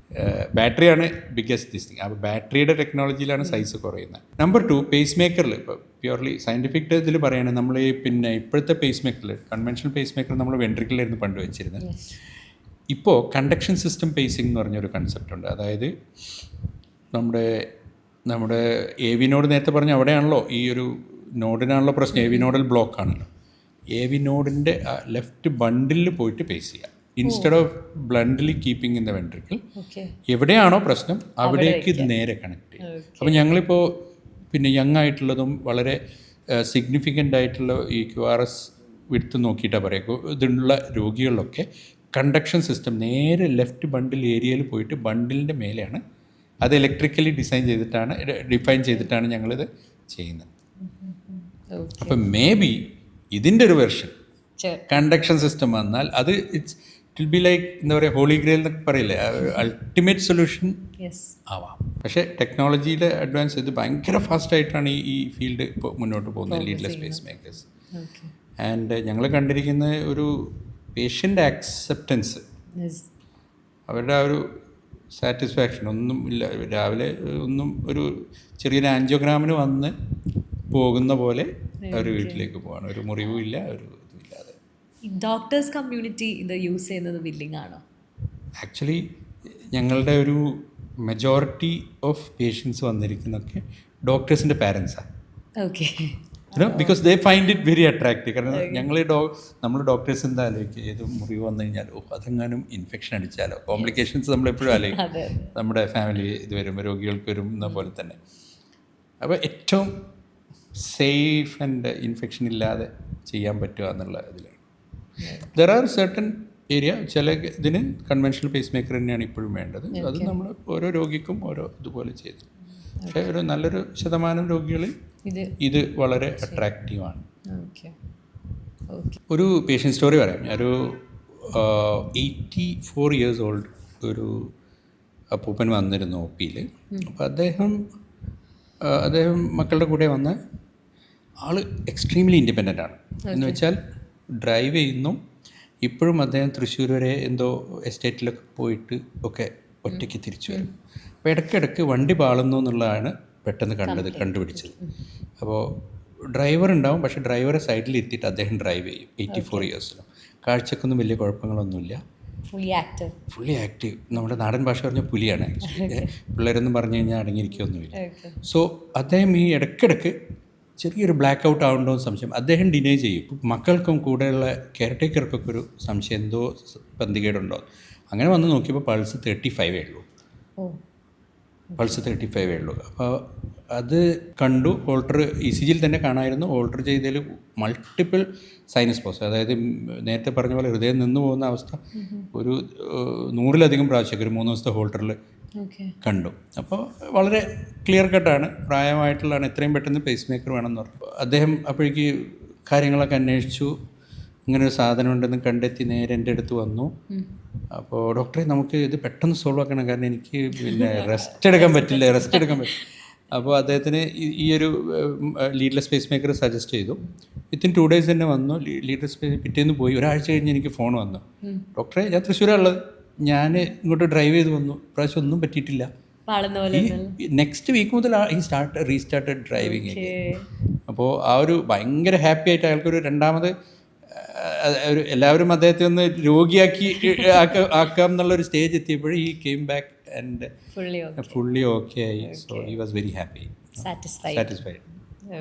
ബാറ്ററിയാണ് ബിഗ്ഗസ്റ്റ് ദിസ് തിങ്. അപ്പോൾ ബാറ്ററിയുടെ ടെക്നോളജിയിലാണ് സൈസ് കുറയുന്നത്. നമ്പർ 2, പേസ് മേക്കറിൽ ഇപ്പോൾ പ്യുവർലി സയൻറ്റിഫിക് ഇതിൽ പറയുകയാണെങ്കിൽ നമ്മൾ പിന്നെ ഇപ്പോഴത്തെ പേസ് മേക്കറിൽ, കൺവെൻഷണൽ പേസ് മേക്കർ നമ്മൾ വെൻട്രിക്കിലായിരുന്നു പണ്ട് വെച്ചിരുന്നത്. ഇപ്പോൾ കണ്ടക്ഷൻ സിസ്റ്റം പേസിംഗ് എന്ന് പറഞ്ഞൊരു കൺസെപ്റ്റ് ഉണ്ട്. അതായത് നമ്മുടെ AV നോഡ് നേരത്തെ പറഞ്ഞ അവിടെയാണല്ലോ ഈ ഒരു നോഡിനാണല്ലോ പ്രശ്നം. AV നോഡൽ ബ്ലോക്ക് ആണല്ലോ. AV നോഡിൻ്റെ ലെഫ്റ്റ് ബണ്ടിലിൽ പോയിട്ട് പേസ് ചെയ്യുക instead of bluntly keeping in the ventricle. എവിടെയാണോ പ്രശ്നം അവിടേക്ക് ഇത് നേരെ കണക്ട് ചെയ്യും. അപ്പോൾ ഞങ്ങളിപ്പോൾ പിന്നെ യങ് ആയിട്ടുള്ളതും വളരെ സിഗ്നിഫിക്കൻ്റ് ആയിട്ടുള്ള ഈ QRS വിടുത്ത് നോക്കിയിട്ടാണ് പറയുക, ഇതുള്ള രോഗികളിലൊക്കെ കണ്ടക്ഷൻ സിസ്റ്റം നേരെ ലെഫ്റ്റ് ബണ്ടിൽ ഏരിയയിൽ പോയിട്ട് ബണ്ടിലിൻ്റെ മേലെയാണ് അത് ഇലക്ട്രിക്കലി ഡിഫൈൻ ചെയ്തിട്ടാണ് ഞങ്ങളിത് ചെയ്യുന്നത്. ഓക്കെ. അപ്പം മേ ബി ഇതിൻ്റെ ഒരു വെർഷൻ Sure. കണ്ടക്ഷൻ സിസ്റ്റം വന്നാൽ അത് ഇറ്റ് വിൽ ബി ലൈക്ക് എന്താ പറയുക ഹോളി ഗ്രേൽ എന്നൊക്കെ പറയില്ലേ, അൾട്ടിമേറ്റ് സൊല്യൂഷൻ Yes. ആവാം. പക്ഷേ ടെക്നോളജിയുടെ അഡ്വാൻസ് ഇത് ഭയങ്കര ഫാസ്റ്റായിട്ടാണ് ഈ ഫീൽഡ് ഇപ്പോൾ മുന്നോട്ട് പോകുന്നത്, leadless pace makers. Okay. And ഞങ്ങൾ കണ്ടിരിക്കുന്ന ഒരു പേഷ്യൻ്റ് ആക്സെപ്റ്റൻസ്, Yes. അവരുടെ ആ ഒരു സാറ്റിസ്ഫാക്ഷൻ ഒന്നും ഇല്ല. രാവിലെ ഒന്നും ഒരു ചെറിയൊരു ആൻജിയോഗ്രാമിന് വന്ന് പോകുന്ന പോലെ അവർ വീട്ടിലേക്ക് പോവാണ്, ഒരു മുറിവും ഇല്ല, ഒരു ഇതുമില്ലാതെ. ഈ ഡോക്ടേഴ്സ് കമ്മ്യൂണിറ്റി ഇത് യൂസ് ചെയ്യുന്നത് വില്ലിംഗ് ആണോ? ആക്ച്വലി ഞങ്ങളുടെ ഒരു മെജോറിറ്റി ഓഫ് പേഷ്യൻസ് വന്നിരിക്കുന്നതൊക്കെ ഡോക്ടേഴ്സിൻ്റെ പാരൻസാണ്. Okay. Because they find it very attractive. കാരണം ഞങ്ങൾ നമ്മൾ ഡോക്ടേഴ്സ് എന്താ ആലോചിക്കുക, ഏത് മുറിവ് വന്നു കഴിഞ്ഞാലോ അതെങ്ങാനും ഇൻഫെക്ഷൻ അടിച്ചാലോ, കോംപ്ലിക്കേഷൻസ് നമ്മളെപ്പോഴും ആലോചിക്കും. അതെ. നമ്മുടെ ഫാമിലി ഇത് വരുമ്പോൾ രോഗികൾക്ക് വരും എന്ന പോലെ തന്നെ. അപ്പോൾ ഏറ്റവും സേഫ് ആൻഡ് ഇൻഫെക്ഷൻ ഇല്ലാതെ ചെയ്യാൻ പറ്റുക എന്നുള്ള ഇതിലാണ്. ദർ ആർ സർട്ടൻ ഏരിയ, ചില ഇതിന് കൺവെൻഷണൽ പേസ് മേക്കർ തന്നെയാണ് ഇപ്പോഴും വേണ്ടത്. അത് നമ്മൾ ഓരോ രോഗിക്കും ഓരോ ഇതുപോലെ ചെയ്തു. പക്ഷേ ഒരു നല്ലൊരു ശതമാനം രോഗികളിൽ ഇത് വളരെ അട്രാക്റ്റീവാണ്. ഓക്കെ. ഓക്കെ. ഒരു പേഷ്യൻ്റ് സ്റ്റോറി പറയാം. ഒരു 84 years old ഒരു അപ്പൂപ്പൻ വന്നിരുന്നു ഒ പിയിൽ. അപ്പോൾ അദ്ദേഹം മക്കളുടെ കൂടെ വന്ന ആൾ എക്സ്ട്രീംലി ഇൻഡിപെൻഡൻ്റ് ആണ്. എന്ന് വെച്ചാൽ ഡ്രൈവ് ചെയ്യുന്നു. ഇപ്പോഴും അദ്ദേഹം തൃശ്ശൂർ വരെ എന്തോ എസ്റ്റേറ്റിലൊക്കെ പോയിട്ട് ഒക്കെ ഒറ്റയ്ക്ക് തിരിച്ചു വരും. അപ്പോൾ ഇടയ്ക്കിടയ്ക്ക് വണ്ടി പാളുന്നു എന്നുള്ളതാണ് പെട്ടെന്ന് കണ്ടുപിടിച്ചത്. അപ്പോൾ ഡ്രൈവർ ഉണ്ടാവും, പക്ഷേ ഡ്രൈവറെ സൈഡിൽ ഇരുത്തിയിട്ട് അദ്ദേഹം ഡ്രൈവ് ചെയ്യും. 84 yearsലും കാഴ്ചക്കൊന്നും വലിയ കുഴപ്പങ്ങളൊന്നുമില്ല. Fully active. നമ്മുടെ നാടൻ ഭാഷ പറഞ്ഞാൽ പുലിയാണ് ആക്ച്വലി. പിള്ളേരൊന്നും പറഞ്ഞു കഴിഞ്ഞാൽ അടങ്ങിയിരിക്കുകയൊന്നുമില്ല. സോ അദ്ദേഹം ഈ ഇടയ്ക്കിടയ്ക്ക് ചെറിയൊരു ബ്ലാക്ക് ഔട്ട് ആവുന്നുണ്ടോ എന്ന് സംശയം അദ്ദേഹം ഡിനൈ ചെയ്യും. ഇപ്പം മക്കൾക്കും കൂടെയുള്ള കെയർടേക്കർക്കൊക്കെ ഒരു സംശയം, എന്തോ പന്തികേടുണ്ടോ. അങ്ങനെ വന്ന് നോക്കിയപ്പോൾ പൾസ് 35 ഉള്ളൂ. പൾസ് 35 ഉള്ളൂ. അപ്പോൾ അത് കണ്ടു. ഓൾട്ടർ ECGയിൽ തന്നെ കാണാമായിരുന്നു. ഓൾട്ടർ ചെയ്തതിൽ മൾട്ടിപ്പിൾ സൈനസ് പോസ്, അതായത് നേരത്തെ പറഞ്ഞ പോലെ ഹൃദയം നിന്ന് പോകുന്ന അവസ്ഥ ഒരു 100-ലധികം പ്രാവശ്യമൊക്കെ ഒരു 3 ദിവസത്തെ ഹോൾട്ടറിൽ കണ്ടു. അപ്പോൾ വളരെ ക്ലിയർ കട്ടാണ്, പ്രായമായിട്ടുള്ളതാണ്, എത്രയും പെട്ടെന്ന് പേസ് മേക്കർ വേണമെന്ന് പറഞ്ഞു. അദ്ദേഹം അപ്പോഴേക്ക് കാര്യങ്ങളൊക്കെ അന്വേഷിച്ചു. ഇങ്ങനൊരു സാധനം ഉണ്ടെന്ന് കണ്ടെത്തി നേരെ എൻ്റെ അടുത്ത് വന്നു. അപ്പോൾ ഡോക്ടറെ നമുക്ക് ഇത് പെട്ടെന്ന് സോൾവ് ആക്കണം, കാരണം എനിക്ക് പിന്നെ റെസ്റ്റ് എടുക്കാൻ പറ്റില്ല. അപ്പോൾ അദ്ദേഹത്തിന് ഈ ഒരു ലീഡ്ലെസ് പേസ് മേക്കർ സജസ്റ്റ് ചെയ്തു. വിത്തിൻ 2 days തന്നെ വന്നു. ലീഡ്ലെസ് പേസ് പിറ്റേന്ന് പോയി. ഒരാഴ്ച കഴിഞ്ഞ് എനിക്ക് ഫോൺ വന്നു, ഡോക്ടറെ ഞാൻ തൃശ്ശൂരാണുള്ളത്, ഞാൻ ഇങ്ങോട്ട് ഡ്രൈവ് ചെയ്ത് വന്നു, പ്രാവശ്യം ഒന്നും പറ്റിയിട്ടില്ല. നെക്സ്റ്റ് വീക്ക് മുതൽ റീസ്റ്റാർട്ടഡ് ഡ്രൈവിങ്. അപ്പോൾ ആ ഒരു ഭയങ്കര ഹാപ്പി ആയിട്ട് അയാൾക്കൊരു രണ്ടാമത് എല്ലാവരും അദ്ദേഹത്തെ ഒന്ന് രോഗിയാക്കി ആക്കാം എന്നുള്ളൊരു സ്റ്റേജ് എത്തിയപ്പോഴും ഈ came back and fully okay ആയി. So he was very happy, satisfied.